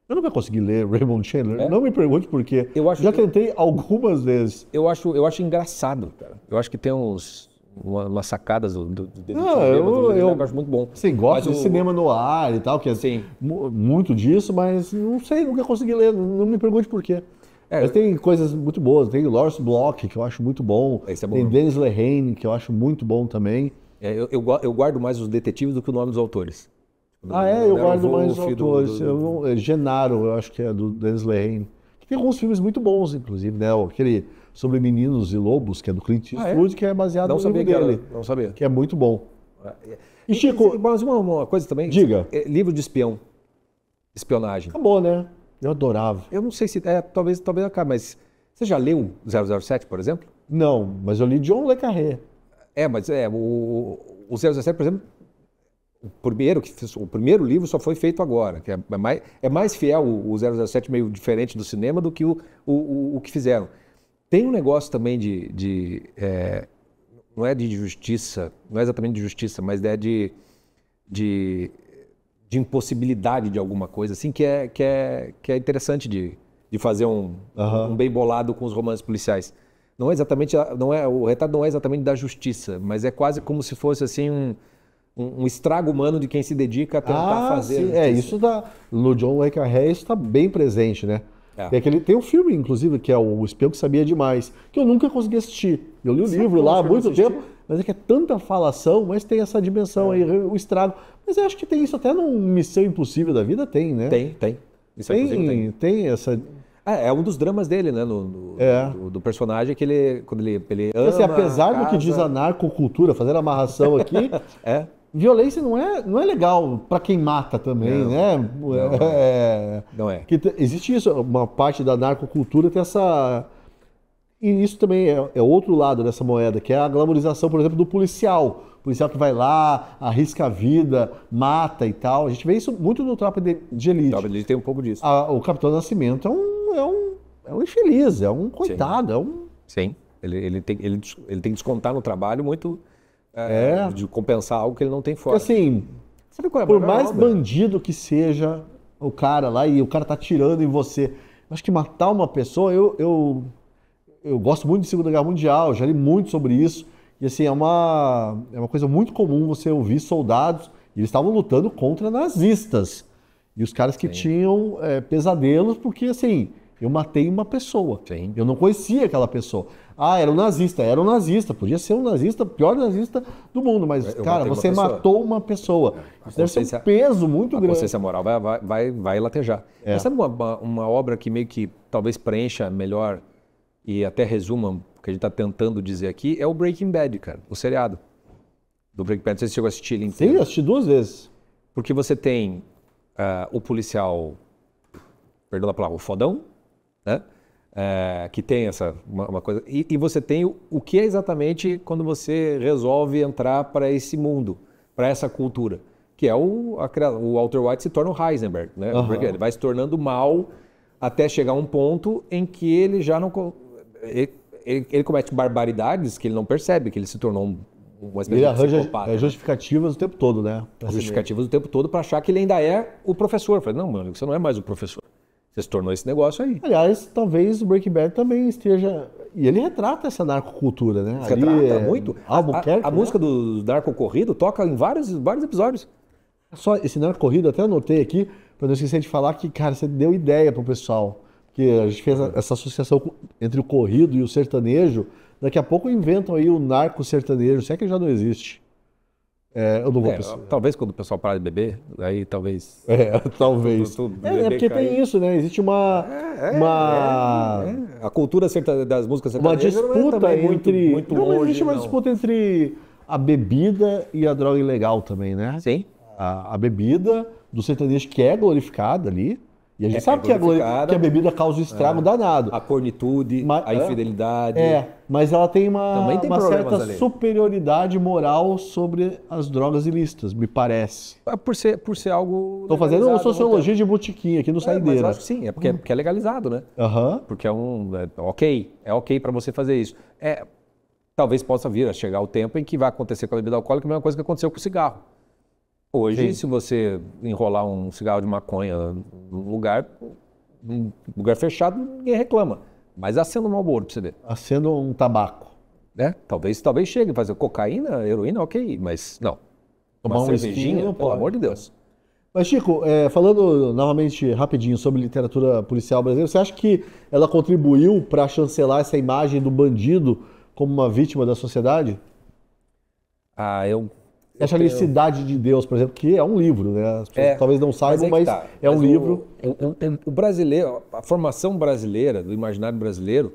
eu nunca consegui ler Raymond Chandler, não me pergunte por quê. Já tentei algumas vezes. Eu acho engraçado, cara. Eu acho que tem umas sacadas do eu acho muito bom. Sim, gosto de cinema no ar e tal, que é muito disso, mas não sei, nunca consegui ler, não me pergunte por quê. Mas tem coisas muito boas, tem Lawrence Block, que eu acho muito bom, tem Dennis Lehane, que eu acho muito bom também. Eu guardo mais os detetives do que o nome dos autores. Eu guardo mais os autores. Genaro, eu acho que é do Dennis Lehane. Que tem alguns filmes muito bons, inclusive, né? Aquele Sobre Meninos e Lobos, que é do Clint Eastwood, que é baseado no livro dele. Não sabia. Que é muito bom. E Chico... Mas uma coisa também... Diga. Livro de espionagem. Acabou, né? Eu adorava. Eu não sei se... talvez acabe, mas... Você já leu 007, por exemplo? Não, mas eu li John Le Carré. Mas o 007, por exemplo... o primeiro livro só foi feito agora, que é mais fiel o 007 meio diferente do cinema do que o que fizeram. Tem um negócio também não é de justiça, não é exatamente de justiça, mas é de impossibilidade de alguma coisa, assim, que é interessante de fazer um bem bolado com os romances policiais. Não é exatamente, o retrato não é exatamente da justiça, mas é quase como se fosse assim um estrago humano de quem se dedica a tentar fazer. Sim, isso no John Le Carré isso está bem presente, né? Tem um filme, inclusive, que é O Espião que Sabia Demais, que eu nunca consegui assistir. Eu li o livro lá há muito tempo, mas é que é tanta falação, mas tem essa dimensão aí, o estrago. Mas eu acho que tem isso até num Missão Impossível da Vida, tem, né? Tem. Tem essa... É um dos dramas dele, né? Do personagem que quando ele ama, assim, apesar do que diz a narcocultura, fazendo a amarração aqui, violência não é legal para quem mata também, né? Não é. Existe isso, uma parte da narcocultura tem essa... E isso também é outro lado dessa moeda, que é a glamorização, por exemplo, do policial. O policial que vai lá, arrisca a vida, mata e tal. A gente vê isso muito no Tropa de Elite. Tropa de Elite tem um pouco disso. O Capitão Nascimento é um infeliz, é um coitado. Sim. Ele tem que descontar no trabalho muito de compensar algo que ele não tem fora. Porque, assim, sabe qual é por mais bandido que seja o cara lá e o cara tá atirando em você, eu acho que matar uma pessoa, eu gosto muito de Segunda Guerra Mundial, já li muito sobre isso. E assim, é uma coisa muito comum você ouvir soldados, e eles estavam lutando contra nazistas. E os caras que tinham pesadelos, porque assim, eu matei uma pessoa. Sim. Eu não conhecia aquela pessoa. Era um nazista, podia ser um nazista, o pior nazista do mundo, mas, cara, você matou uma pessoa. Isso deve ser um peso muito grande. A consciência moral vai latejar. Mas sabe uma obra que meio que talvez preencha melhor e até resuma o que a gente está tentando dizer aqui, é o Breaking Bad, cara, o seriado do Breaking Bad. Não sei se você chegou a assistir ele inteiro. Sim, eu assisti 2 vezes. Porque você tem o policial, perdão a palavra, o fodão, né? Que tem uma coisa... E você tem o que é exatamente quando você resolve entrar para esse mundo, para essa cultura, que é o Walter White se torna o Heisenberg, né? Ele vai se tornando mal até chegar a um ponto em que ele já não... Ele comete barbaridades que ele não percebe, que ele se tornou uma espécie de psicopata. Ele arranja justificativas o tempo todo, né? Justificativas o tempo todo para achar que ele ainda é o professor. Falei, não, mano, você não é mais o professor. Você se tornou esse negócio aí. Aliás, talvez o Breaking Bad também esteja... E ele retrata essa narcocultura, né? Retrata muito. A música do Narco Corrido toca em vários episódios. Só esse Narco Corrido, até anotei aqui, para não esquecer de falar que, cara, você deu ideia pro pessoal. Porque a gente fez essa associação entre o corrido e o sertanejo. Daqui a pouco inventam aí o narco sertanejo. Se é que já não existe. Eu não vou pensar. Talvez quando o pessoal parar de beber, aí talvez... talvez. Porque tem isso, né? Existe uma... A cultura das músicas sertanejas uma disputa entre... muito longe. Existe uma disputa entre a bebida e a droga ilegal também, né? Sim. A bebida do sertanejo que é glorificada ali. E a gente sabe que a bebida causa um estrago danado. A cornitude, a infidelidade. Mas ela tem uma certa ali. Superioridade moral sobre as drogas ilícitas, me parece. Por ser algo... Estou fazendo uma sociologia de botiquim aqui no Saideira. Mas eu acho que sim, porque é legalizado, né? Porque é ok para você fazer isso. Talvez possa vir a chegar o tempo em que vai acontecer com a bebida alcoólica a mesma coisa que aconteceu com o cigarro. Hoje, se você enrolar um cigarro de maconha num lugar fechado, ninguém reclama. Mas acenda um Marlboro pra você ver. Acenda um tabaco. Talvez chegue a fazer cocaína, heroína, ok, mas não. Tomar uma cervejinha, pelo amor de Deus. Mas, Chico, falando novamente rapidinho sobre literatura policial brasileira, você acha que ela contribuiu para chancelar essa imagem do bandido como uma vítima da sociedade? Essa ali, Cidade de Deus, por exemplo, que é um livro, né? As pessoas talvez não saibam, mas é um livro. O brasileiro, a formação brasileira, do imaginário brasileiro,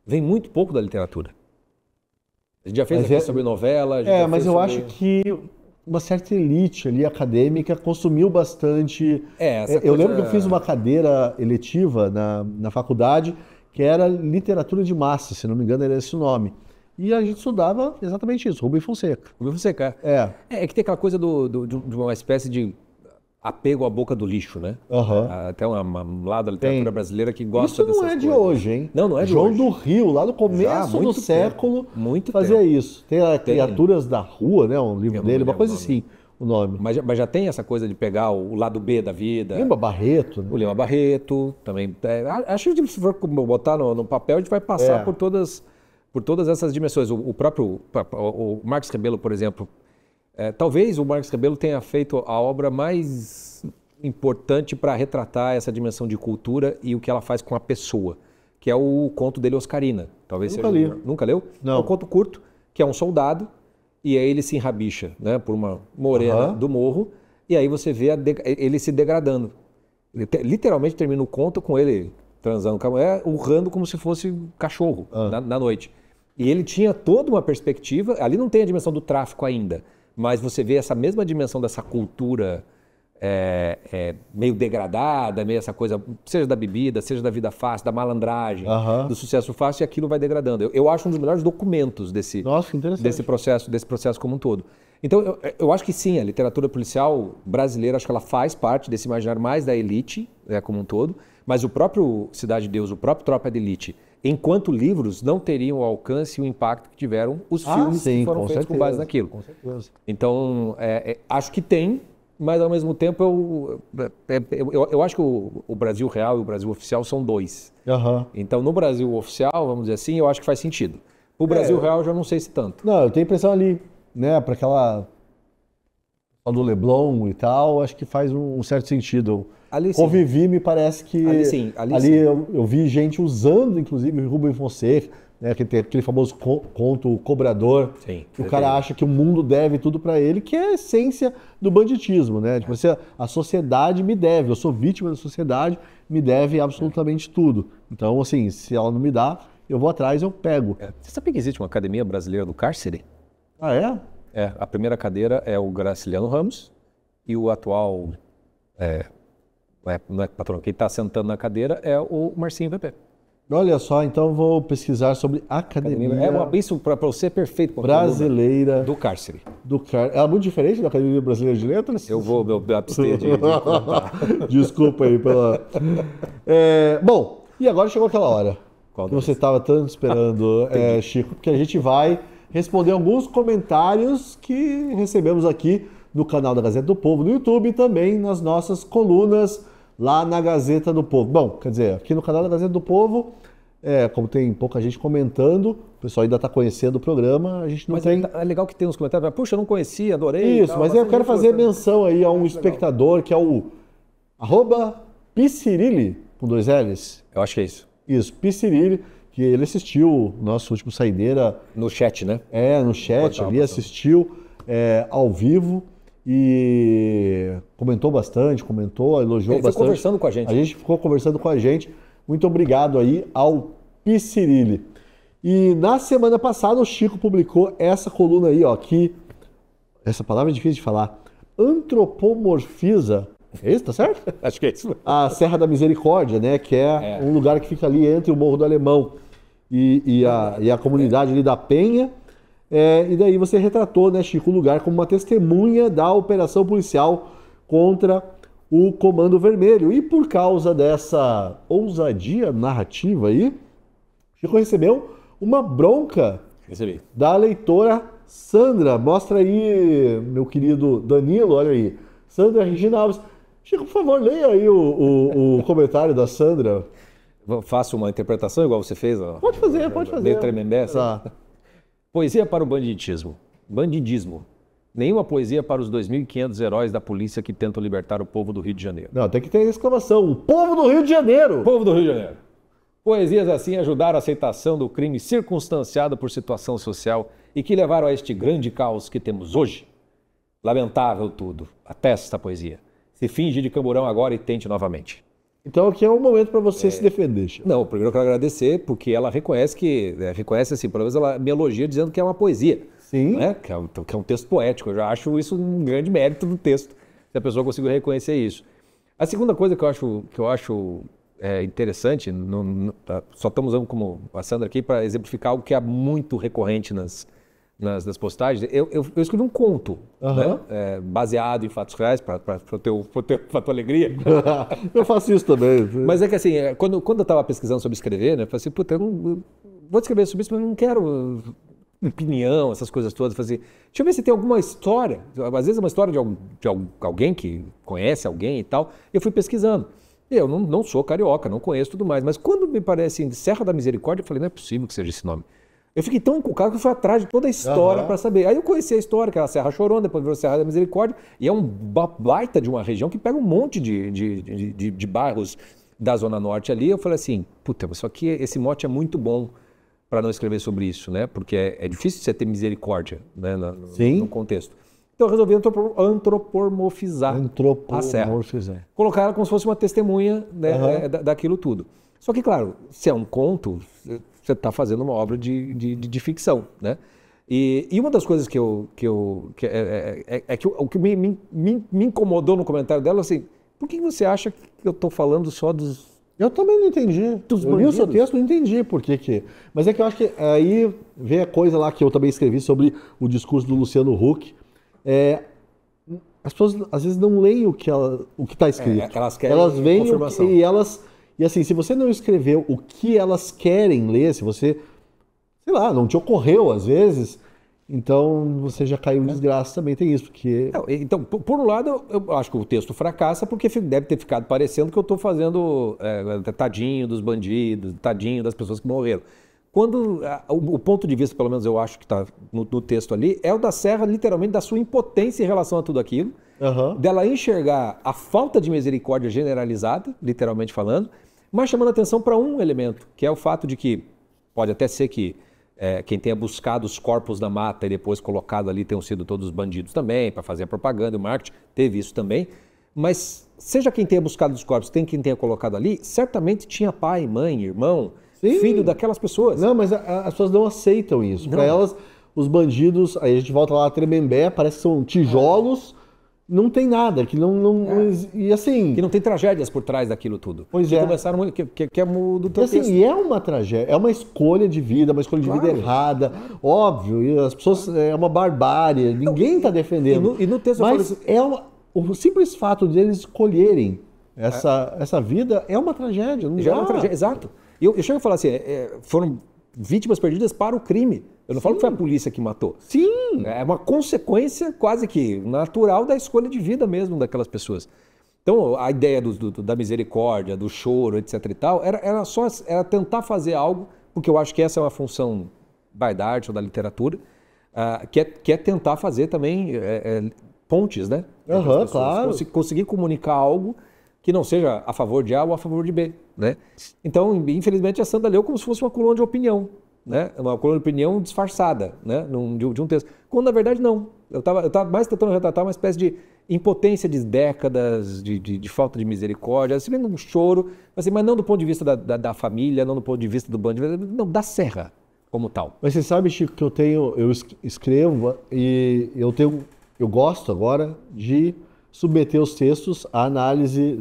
vem muito pouco da literatura. A gente já fez aqui sobre novela. Mas eu acho que uma certa elite ali acadêmica consumiu bastante. Eu lembro que eu fiz uma cadeira eletiva na faculdade, que era literatura de massa, se não me engano era esse o nome. e a gente estudava exatamente isso, Rubem Fonseca. Rubem Fonseca. É. É que tem aquela coisa de uma espécie de apego à boca do lixo, né? Até um lado da literatura brasileira que gosta dessas coisas. Isso não é de hoje, hein? Não é de João hoje. do Rio, lá no começo do século, fazia isso. Tem a Criaturas da Rua, né? Um livro dele, uma coisa assim, o nome. Mas já tem essa coisa de pegar o lado B da vida. Lima Barreto, né? O Lima Barreto também. Acho que se for botar no papel, a gente vai passar por todas essas dimensões. O próprio o Marcos Rebelo, por exemplo, talvez o Marcos Rebelo tenha feito a obra mais importante para retratar essa dimensão de cultura e o que ela faz com a pessoa, que é o conto dele, Oscarina. Talvez Nunca li. Nunca leu? Não. É um conto curto, que é um soldado, e aí ele se enrabicha, né, por uma morena do morro, e aí você vê ele se degradando. Literalmente termina o conto com ele transando com a mulher, urrando como se fosse um cachorro na noite. E ele tinha toda uma perspectiva, ali não tem a dimensão do tráfico ainda, mas você vê essa mesma dimensão dessa cultura meio degradada, meio essa coisa, seja da bebida, seja da vida fácil, da malandragem, do sucesso fácil, e aquilo vai degradando. Eu acho um dos melhores documentos desse processo como um todo. Então, eu acho que sim, a literatura policial brasileira, acho que ela faz parte desse imaginário mais da elite, como um todo, mas o próprio Cidade de Deus, o próprio Tropa de Elite, enquanto livros, não teriam o alcance e o impacto que tiveram os filmes que foram feitos com base naquilo. Com certeza. Então, acho que tem, mas ao mesmo tempo eu acho que o Brasil real e o Brasil oficial são dois. Então, no Brasil oficial, vamos dizer assim, eu acho que faz sentido. O Brasil real, eu já não sei se tanto. Não, eu tenho a impressão ali, né, para aquela do Leblon e tal, acho que faz um certo sentido. Ali, convivi, me parece que ali eu vi gente usando, inclusive, o Rubem Fonseca, né, aquele famoso conto O Cobrador. Sim, o cara acha que o mundo deve tudo para ele, que é a essência do banditismo, né? Tipo, a sociedade me deve, eu sou vítima da sociedade, me deve absolutamente tudo. Então, assim, se ela não me dá, eu vou atrás, eu pego. Você sabia que existe uma Academia Brasileira do Cárcere? Ah, é? A primeira cadeira é o Graciliano Ramos e o atual, não é patrão, quem está sentando na cadeira é o Marcinho VP. Olha só, então vou pesquisar sobre a Academia isso para você é perfeito. Brasileira do Cárcere. É muito diferente da Academia Brasileira de Letras? Eu vou me abster de contar. Desculpa aí pela... bom, e agora chegou aquela hora que você estava tanto esperando, Chico, porque a gente vai responder alguns comentários que recebemos aqui no canal da Gazeta do Povo, no YouTube e também nas nossas colunas lá na Gazeta do Povo. Bom, quer dizer, aqui no canal da Gazeta do Povo, como tem pouca gente comentando, o pessoal ainda está conhecendo o programa, a gente não tem... É legal que tem uns comentários, puxa, eu não conhecia, adorei. Isso, mas eu quero fazer menção aí a um espectador que é o @Piscirilli, com 2 L's. Eu acho que é isso. Isso, Piscirilli, que ele assistiu o nosso último Saideira... No chat, né? No chat, ali assistiu ao vivo e comentou bastante, elogiou bastante. Ficou conversando com a gente. A gente ficou conversando com a gente. Muito obrigado aí ao Piscirilli. E na semana passada o Chico publicou essa coluna aí, ó, que... Essa palavra é difícil de falar. Antropomorfiza... É isso, tá certo? Acho que é isso. A Serra da Misericórdia, né? Que é um lugar que fica ali entre o Morro do Alemão e a comunidade ali da Penha. E daí você retratou, né, Chico, o lugar como uma testemunha da operação policial contra o Comando Vermelho. E por causa dessa ousadia narrativa aí, Chico recebeu uma bronca da leitora Sandra. Mostra aí, meu querido Danilo, olha aí. Sandra Regina Alves. Chico, por favor, leia aí o comentário da Sandra. Faço uma interpretação igual você fez? Ó. Pode fazer. Meio tremembessa. Poesia para o bandidismo. Bandidismo. Nenhuma poesia para os 2.500 heróis da polícia que tentam libertar o povo do Rio de Janeiro. Não, tem que ter exclamação. O povo do Rio de Janeiro! Povo do Rio de Janeiro. Poesias assim ajudaram a aceitação do crime circunstanciado por situação social e que levaram a este grande caos que temos hoje. Lamentável tudo. Atesta essa poesia. Se finge de camburão agora e tente novamente. Então aqui é um momento para você se defender. Chico. Não, primeiro eu quero agradecer, porque ela reconhece assim, pelo menos ela me elogia dizendo que é uma poesia. Sim. Né? Que é um texto poético. Eu já acho isso um grande mérito do texto, se a pessoa conseguir reconhecer isso. A segunda coisa que eu acho interessante, só estamos usando como a Sandra aqui para exemplificar algo que é muito recorrente nas postagens. Eu escrevi um conto, né? Baseado em fatos reais, para tua alegria. Eu faço isso também. Mas é que assim, quando eu estava pesquisando sobre escrever, né, eu falei assim, puta, eu vou escrever sobre isso, mas eu não quero opinião, essas coisas todas. Fazer. Deixa eu ver se tem alguma história. Às vezes é uma história de alguém que conhece alguém e tal. Eu fui pesquisando. Eu não sou carioca, não conheço tudo mais. Mas quando me parece Serra da Misericórdia, eu falei, não é possível que seja esse nome. Eu fiquei tão encucado que eu fui atrás de toda a história para saber. Aí eu conheci a história, que era a Serra Chorona, depois virou Serra da Misericórdia. E é um baita de uma região que pega um monte de bairros da Zona Norte ali. Eu falei assim, puta, só que esse mote é muito bom para não escrever sobre isso, né? Porque é difícil você ter misericórdia, né? No contexto. Então eu resolvi antropomorfizar a Serra. Colocar ela como se fosse uma testemunha, né, daquilo tudo. Só que, claro, se é um conto, você está fazendo uma obra de ficção, né? E uma das coisas que o que me incomodou no comentário dela, assim, por que você acha que eu estou falando só dos... Eu também não entendi. Eu li o seu texto e não entendi por que. Mas é que eu acho que aí vem a coisa lá que eu também escrevi sobre o discurso do Luciano Huck. As pessoas às vezes não leem o que está escrito. Elas veem confirmação. E assim, se você não escreveu o que elas querem ler, se você, sei lá, não te ocorreu às vezes, então você já caiu em desgraça também, tem isso. Porque... Então, por um lado, eu acho que o texto fracassa porque deve ter ficado parecendo que eu estou fazendo tadinho dos bandidos, tadinho das pessoas que morreram. Quando o ponto de vista, pelo menos eu acho que está no texto ali, é o da Serra, literalmente, da sua impotência em relação a tudo aquilo, dela enxergar a falta de misericórdia generalizada, literalmente falando, mas chamando atenção para um elemento, que é o fato de que, pode até ser que quem tenha buscado os corpos da mata e depois colocado ali tenham sido todos bandidos também, para fazer a propaganda, o marketing, teve isso também, mas seja quem tenha buscado os corpos, quem tenha colocado ali, certamente tinha pai, mãe, irmão, filho daquelas pessoas. Não, mas as pessoas não aceitam isso. Para elas, os bandidos, aí a gente volta lá a Tremembé, parece que são tijolos, não tem nada, que e assim... Que não tem tragédias por trás daquilo tudo. Pois que começaram, que é do teu texto. E é uma tragédia, é uma escolha de vida, uma escolha de vida errada, óbvio, e as pessoas, é uma barbárie, ninguém está defendendo. E no texto mas o simples fato de eles escolherem essa vida é uma tragédia. Já é uma tragédia, exato. Eu chego a falar assim, foram vítimas perdidas para o crime. Eu não falo que foi a polícia que matou. Sim. É uma consequência quase que natural da escolha de vida mesmo daquelas pessoas. Então, a ideia da misericórdia, do choro, etc e tal, era tentar fazer algo, porque eu acho que essa é uma função da arte ou da literatura, que é tentar fazer também pontes, né? Claro. Conseguir comunicar algo que não seja a favor de A ou a favor de B, né? Então, infelizmente, a Sandra leu como se fosse uma coluna de opinião, né? Uma coluna de opinião disfarçada, né? De um texto. Quando, na verdade, não. Eu tava mais tentando retratar uma espécie de impotência de décadas, de falta de misericórdia, assim, um choro, assim, mas não do ponto de vista da família, não do ponto de vista do bandido, não, da Serra como tal. Mas você sabe, Chico, que eu escrevo e eu gosto agora de submeter os textos à análise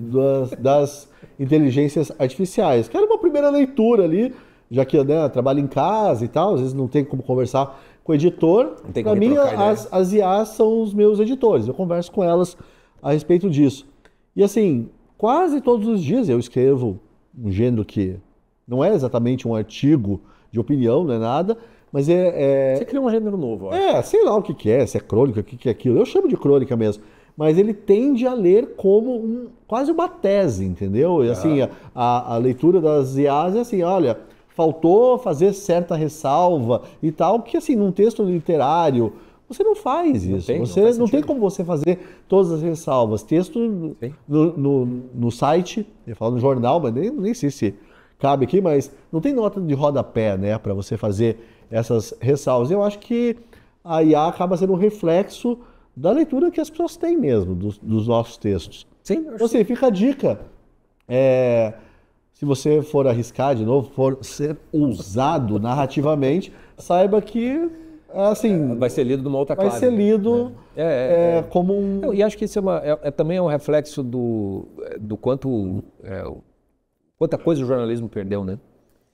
das inteligências artificiais. Que era uma primeira leitura ali, já que eu trabalho em casa e tal, às vezes não tem como conversar com o editor. Para mim, as IAs são os meus editores, eu converso com elas a respeito disso. E assim, quase todos os dias eu escrevo um gênero que não é exatamente um artigo de opinião, não é nada, mas Você cria um gênero novo, ó. Sei lá o que é, se é crônica, o que é aquilo. Eu chamo de crônica mesmo. Mas ele tende a ler como quase uma tese, entendeu? E assim, a leitura das IAs é assim, olha, faltou fazer certa ressalva e tal, que assim, num texto literário, você não faz isso. Não tem como você fazer todas as ressalvas. Texto no site, eu falo no jornal, mas nem sei se cabe aqui, mas não tem nota de rodapé, né, para você fazer essas ressalvas. Eu acho que a IA acaba sendo um reflexo da leitura que as pessoas têm mesmo, dos nossos textos. Sim. Então, assim, fica a dica. Se você for arriscar de novo, for ser ousado narrativamente, saiba que, assim... vai ser lido numa outra classe. Vai ser lido como um... E acho que isso também é um reflexo do quanto Quanta coisa o jornalismo perdeu, né?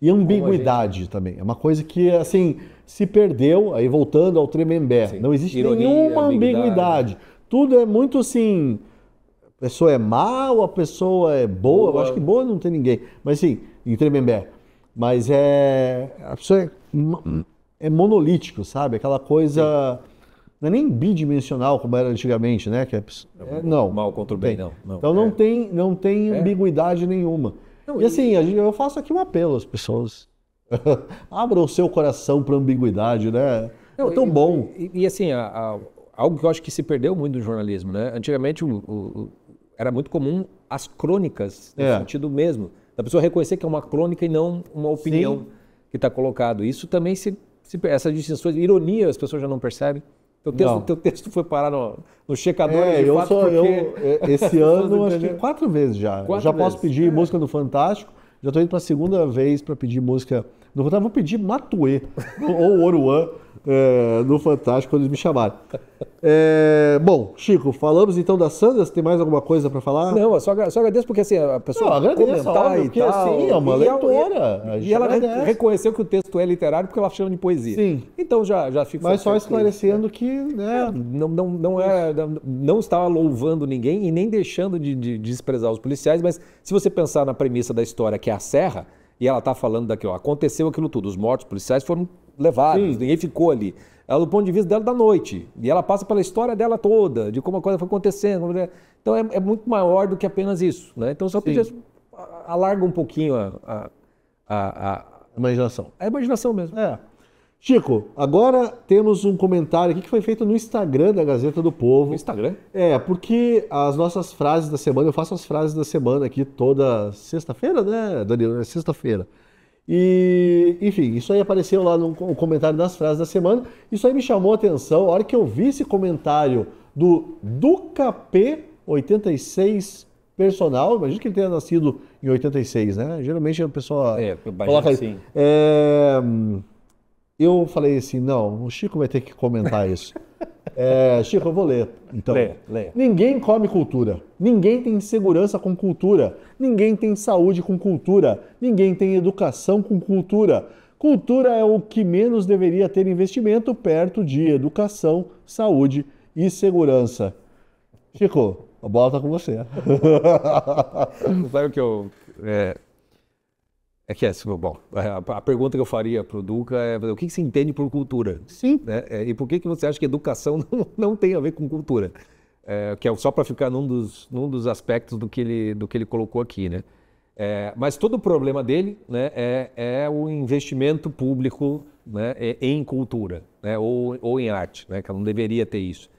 E ambiguidade também. É uma coisa que, assim, se perdeu, aí voltando ao Tremembé. Sim. Não existe ironia, nenhuma ambiguidade. Tudo é muito assim, a pessoa é má ou a pessoa é boa? Eu acho que boa não tem ninguém. Mas sim, em Tremembé. Mas a pessoa é monolítico, sabe? Aquela coisa... Sim. Não é nem bidimensional como era antigamente, né? Não. Mal contra o bem, não. Então não tem ambiguidade nenhuma. Não, e assim, eu faço aqui um apelo às pessoas. Abram o seu coração para ambiguidade, né? É tão bom. E assim, algo que eu acho que se perdeu muito no jornalismo, né? Antigamente era muito comum as crônicas, no sentido mesmo, da pessoa reconhecer que é uma crônica e não uma opinião. Sim. Que está colocado. Isso também essas distinções, ironia, as pessoas já não percebem. Teu texto foi parar no checador de fato esse ano, acho que 4 vezes já. Posso pedir música no Fantástico. Já estou indo para a segunda vez para pedir música no Fantástico. Vou pedir Matuê ou Oruan no Fantástico quando eles me chamarem. Bom, Chico, falamos então da Sandra. Você tem mais alguma coisa para falar? Não, eu só agradeço porque assim, a pessoa comentar porque assim, é uma leitora. E ela reconheceu que o texto é literário porque ela chama de poesia. Sim. Então já fica. Mas só esclarecendo que... né? Não estava louvando ninguém e nem deixando de desprezar os policiais, mas se você pensar na premissa da história, que é a Serra, e ela está falando daqui, aconteceu aquilo tudo, os mortos policiais foram levados, sim, ninguém ficou ali. Ela, do ponto de vista dela, da noite. E ela passa pela história dela toda, de como a coisa foi acontecendo. Então é muito maior do que apenas isso, né? Então só podia alarga um pouquinho a imaginação. A imaginação mesmo. Chico, agora temos um comentário aqui que foi feito no Instagram da Gazeta do Povo. No Instagram? Porque as nossas frases da semana, eu faço as frases da semana aqui toda sexta-feira, né, Danilo? É sexta-feira. E, enfim, isso aí apareceu lá no comentário das frases da semana. Isso aí me chamou a atenção. A hora que eu vi esse comentário do KP86 personal, imagina que ele tenha nascido em 86, né? Geralmente a pessoa coloca assim. Eu falei assim, não, o Chico vai ter que comentar isso. Chico, eu vou ler. Então, leia. Ninguém come cultura. Ninguém tem segurança com cultura. Ninguém tem saúde com cultura. Ninguém tem educação com cultura. Cultura é o que menos deveria ter investimento perto de educação, saúde e segurança. Chico, a bola está com você. Sabe o que eu... bom, a pergunta que eu faria para o Duca é o que você entende por cultura? Sim. Né? E por que você acha que educação não tem a ver com cultura? Que é só para ficar num dos aspectos do que ele colocou aqui, né? Mas todo o problema dele, né, é o investimento público, né, em cultura, né, ou em arte, né, que ela não deveria ter isso.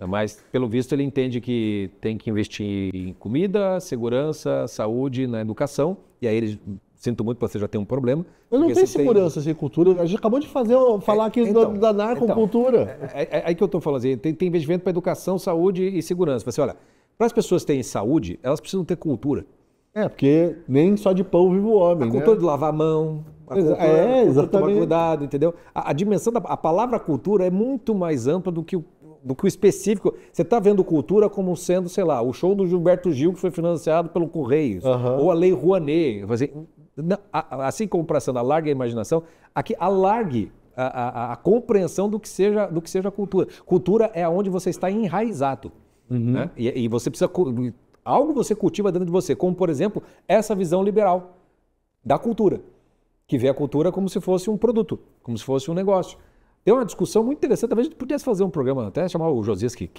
Mas, pelo visto, ele entende que tem que investir em comida, segurança, saúde, na educação, e aí ele... Sinto muito que você já tem um problema. Eu não tenho segurança sem cultura. A gente acabou de falar aqui da narcocultura. Aí que eu estou falando assim, tem investimento para educação, saúde e segurança. Você olha, para as pessoas terem saúde, elas precisam ter cultura. Porque nem só de pão vive o homem, a cultura de lavar a mão, a cultura de tomar cuidado, entendeu? A dimensão a palavra cultura é muito mais ampla do que o específico. Você está vendo cultura como sendo, sei lá, o show do Gilberto Gil que foi financiado pelo Correios, ou a Lei Rouanet. Assim como para a alargue a imaginação, aqui alargue a compreensão do que seja a cultura. Cultura é onde você está enraizado. Né? E você precisa... Algo você cultiva dentro de você, como, por exemplo, essa visão liberal da cultura, que vê a cultura como se fosse um produto, como se fosse um negócio. Tem uma discussão muito interessante, talvez a gente pudesse fazer um programa, até chamar o Josias, que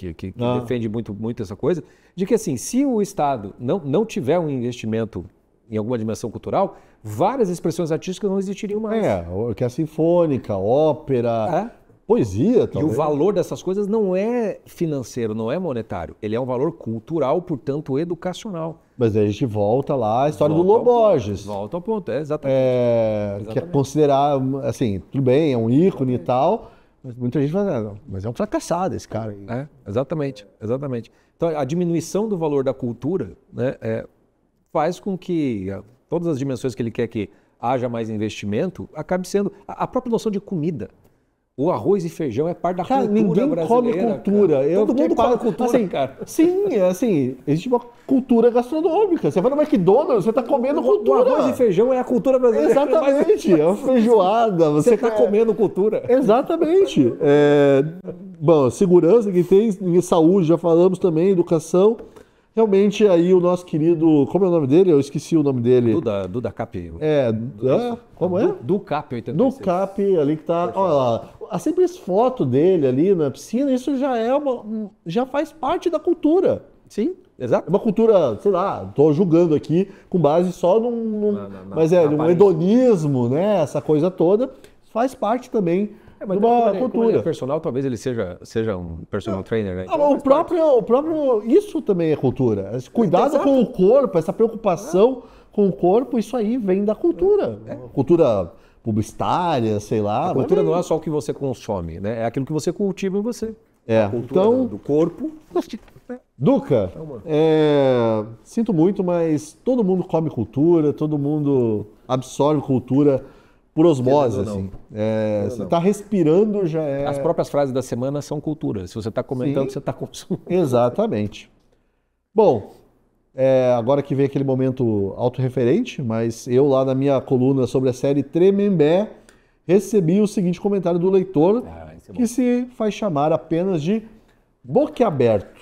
defende muito essa coisa, de que assim, se o Estado não tiver um investimento em alguma dimensão cultural, várias expressões artísticas não existiriam mais. Orquestra sinfônica, ópera, poesia também. E o valor dessas coisas não é financeiro, não é monetário. Ele é um valor cultural, portanto, educacional. Mas aí a gente volta lá à história do Loborges. Volta ao ponto, exatamente. Que é considerar, assim, tudo bem, é um ícone e tal, mas muita gente fala, mas é um fracassado esse cara aí. Exatamente. Então, a diminuição do valor da cultura, né, faz com que todas as dimensões que ele quer que haja mais investimento, acabe sendo a própria noção de comida. O arroz e feijão é parte da Cara, cultura ninguém brasileira. come cultura. Cara. Todo mundo come cultura, assim, cara. Sim, assim, existe uma cultura gastronômica. Você vai no McDonald's, você tá comendo cultura. O arroz e feijão é a cultura brasileira. Exatamente, é uma feijoada. Você tá comendo cultura. Exatamente. Bom, segurança que tem, saúde, já falamos também, educação. Realmente aí o nosso querido, como é o nome dele? Eu esqueci o nome dele. Duda Cap. Como é? Do Cap 86. Do Cap ali que tá, olha lá, a simples foto dele ali na piscina, isso já faz parte da cultura. Sim, exato. É uma cultura, sei lá, tô julgando aqui com base só mas um hedonismo, né? Essa coisa toda faz parte também. Mas uma cultura. Como ele é personal, talvez ele seja um personal trainer, né? Então, o próprio, isso também é cultura. Esse cuidado com o corpo, essa preocupação com o corpo, isso aí vem da cultura. Cultura publicitária, sei lá. A cultura não é só o que você consome, né? É aquilo que você cultiva em você. A cultura então, do corpo. Duca, sinto muito, mas todo mundo come cultura, todo mundo absorve cultura por osmose, assim. Você está respirando, já é... As próprias frases da semana são cultura. Se você está comentando, você está consumindo. Exatamente. Bom, agora que vem aquele momento autorreferente, mas eu lá na minha coluna sobre a série Tremembé, recebi o seguinte comentário do leitor, que se faz chamar apenas de boquiaberto.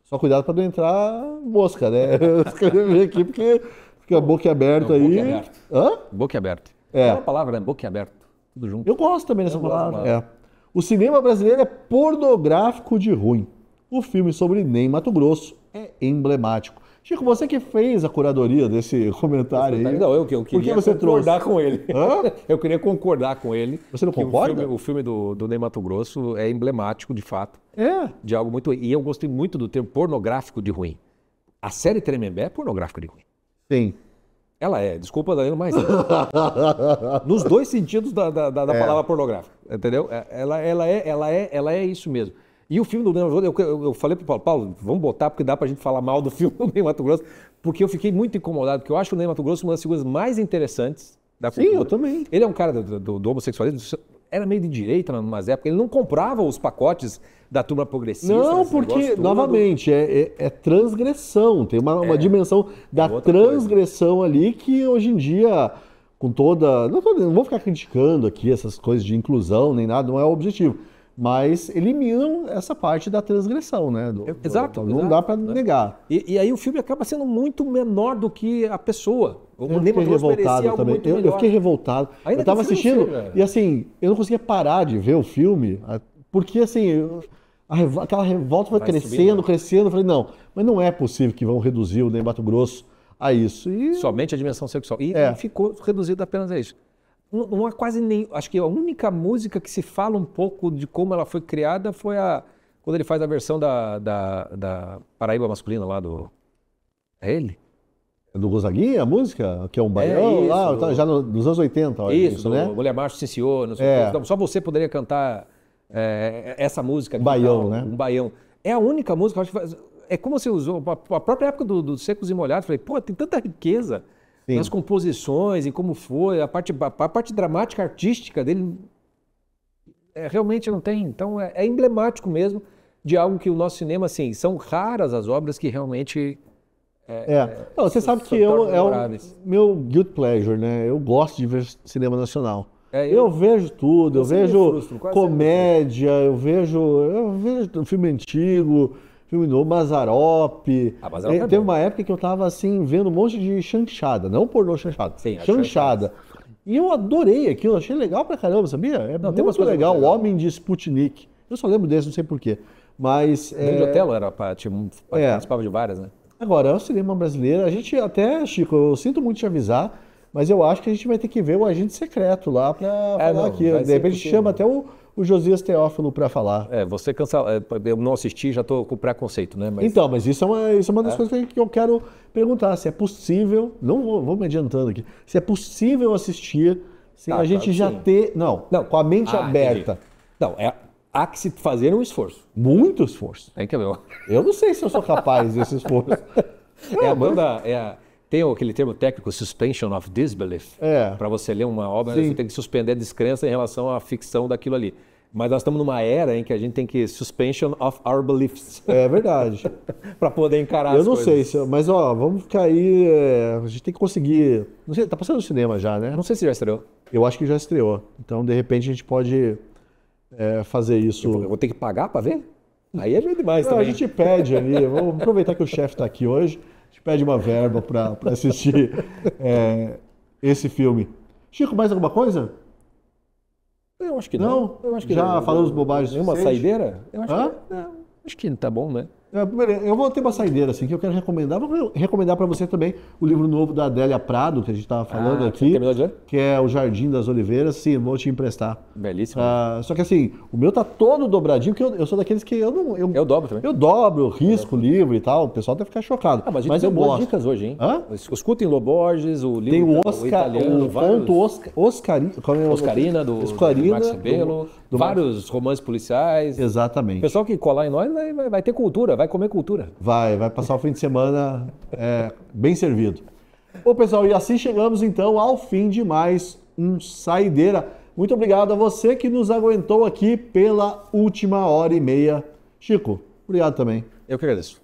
Só cuidado para não entrar mosca, né? Eu escrevi aqui porque fica boquiaberto aí. Boquiaberto. Hã? Boquiaberto. É uma palavra, né? Boquiaberto. Tudo junto. Eu gosto também dessa palavra. O cinema brasileiro é pornográfico de ruim. O filme sobre Ney Matogrosso é emblemático. Chico, você que fez a curadoria desse comentário aí. Não, eu queria concordar com ele. Hã? Eu queria concordar com ele. Você não concorda? O filme do Ney Matogrosso é emblemático, de fato. De algo muito... E eu gostei muito do termo pornográfico de ruim. A série Tremembé é pornográfica de ruim. Sim. Ela é, desculpa, Danilo, mas nos dois sentidos da palavra pornográfica, entendeu? Ela é isso mesmo. E o filme do Ney Matogrosso, eu falei pro Paulo, vamos botar porque dá pra gente falar mal do filme do Ney Matogrosso, porque eu fiquei muito incomodado, porque eu acho o Ney Matogrosso uma das figuras mais interessantes da cultura. Sim, eu também. Ele é um cara do homossexualismo, era meio de direita em umas épocas, ele não comprava os pacotes da turma progressista. Não, porque, novamente, é transgressão. Tem uma dimensão da transgressão ali que hoje em dia, com toda... Não vou ficar criticando aqui essas coisas de inclusão, nem nada, não é o objetivo. Mas eliminam essa parte da transgressão, né? Exato. Não dá para negar. E aí o filme acaba sendo muito menor do que a pessoa. Eu fiquei revoltado também. Eu fiquei revoltado. Eu tava assistindo e assim, eu não conseguia parar de ver o filme, porque assim, aquela revolta foi crescendo. Eu falei, não, mas não é possível que vão reduzir o Ney Matogrosso a isso. Somente a dimensão sexual. E ficou reduzido apenas a isso. Não há quase nem... Acho que a única música que se fala um pouco de como ela foi criada foi quando ele faz a versão da Paraíba Masculina lá do... É ele? Do Gonzaguinha, a música? Que é um baião lá, já nos anos 80. Olha, isso, né? Mulher Macho Sim Senhor. Não sei então, só você poderia cantar essa música. Baião, né? Um baião. É a única música, acho que é como você usou, a própria época do Secos e Molhados, falei, pô, tem tanta riqueza nas composições, em como foi, a parte dramática, artística dele, realmente não tem. Então é emblemático mesmo de algo que o nosso cinema, assim, são raras as obras que realmente... Você sabe que é o meu guilty pleasure, né? Eu gosto de ver cinema nacional. Eu vejo tudo, eu vejo comédia, eu vejo filme antigo, filme novo, Mazzaropi. Teve uma época que eu tava assim, vendo um monte de chanchada, não pornô chanchada, chanchada. E eu adorei aquilo, achei legal pra caramba, sabia? Muito legal, O Homem de Sputnik. Eu só lembro desse, não sei porquê. Mas... O Grande Otelo participava de várias, né? Agora, é o cinema brasileiro, a gente até, Chico, eu sinto muito te avisar, mas eu acho que a gente vai ter que ver o Agente Secreto lá pra falar aqui. De repente chama até o Josias Teófilo para falar. Você cancela. Eu não assisti, já estou com preconceito, né? Então, mas isso é uma das coisas que eu quero perguntar. Se é possível, não vou me adiantando aqui, se é possível assistir sem a gente já ter... Não, com a mente aberta. Entendi. Não, há que se fazer um esforço. Muito esforço. Tem que ver. Eu não sei se eu sou capaz desse esforço. Tem aquele termo técnico, suspension of disbelief. Para você ler uma obra, você tem que suspender a descrença em relação à ficção daquilo ali. Mas nós estamos numa era em que a gente tem que suspension of our beliefs. É verdade. Para poder encarar Eu as não coisas. sei, mas ó, vamos ficar aí. A gente tem que conseguir. Não sei, tá passando no cinema já, né? Não sei se já estreou. Eu acho que já estreou. Então, de repente, a gente pode fazer isso. Eu vou ter que pagar para ver? Aí é meio demais Não, a também. gente pede ali. Vamos aproveitar que o chefe está aqui hoje. A gente pede uma verba para assistir esse filme. Chico, mais alguma coisa? Eu acho que não. Eu acho que já falamos bobagens. Uma saideira? Eu acho Hã? acho que tá bom, né? Eu vou ter uma saideira assim que eu quero recomendar. Vou recomendar para você também o livro novo da Adélia Prado, que a gente estava falando Você aqui, terminou de ler? que é O Jardim das Oliveiras. Sim, vou te emprestar. Belíssimo. Só que assim, o meu tá todo dobradinho, porque eu sou daqueles que eu não. Eu dobro também. Eu dobro, eu risco o livro e tal. O pessoal deve ficar chocado. Mas mas eu eu boas gosto. dicas hoje, hein? Hã? Escutem Loborges, o livro Tem o italiano, Oscarina, do Oscarina, Max Rebelo, vários romances policiais. Exatamente. O pessoal que colar em nós vai ter cultura, vai comer cultura. Vai passar o fim de semana bem servido. Bom, pessoal, e assim chegamos então ao fim de mais um Saideira. Muito obrigado a você que nos aguentou aqui pela última hora e meia. Chico, obrigado também. Eu que agradeço.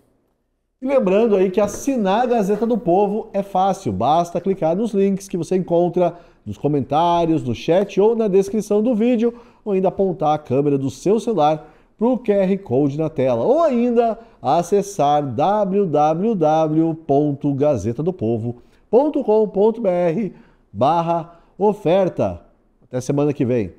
E lembrando aí que assinar a Gazeta do Povo é fácil, basta clicar nos links que você encontra nos comentários, no chat ou na descrição do vídeo, ou ainda apontar a câmera do seu celular para o QR Code na tela, ou ainda acessar www.gazetadopovo.com.br/oferta. Até semana que vem.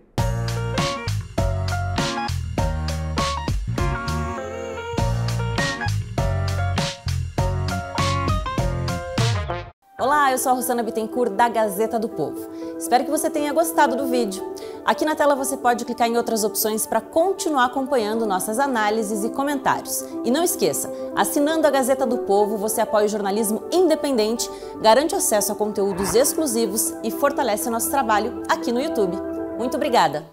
Olá, eu sou a Rossana Bittencourt da Gazeta do Povo. Espero que você tenha gostado do vídeo. Aqui na tela você pode clicar em outras opções para continuar acompanhando nossas análises e comentários. E não esqueça, assinando a Gazeta do Povo, você apoia o jornalismo independente, garante acesso a conteúdos exclusivos e fortalece o nosso trabalho aqui no YouTube. Muito obrigada!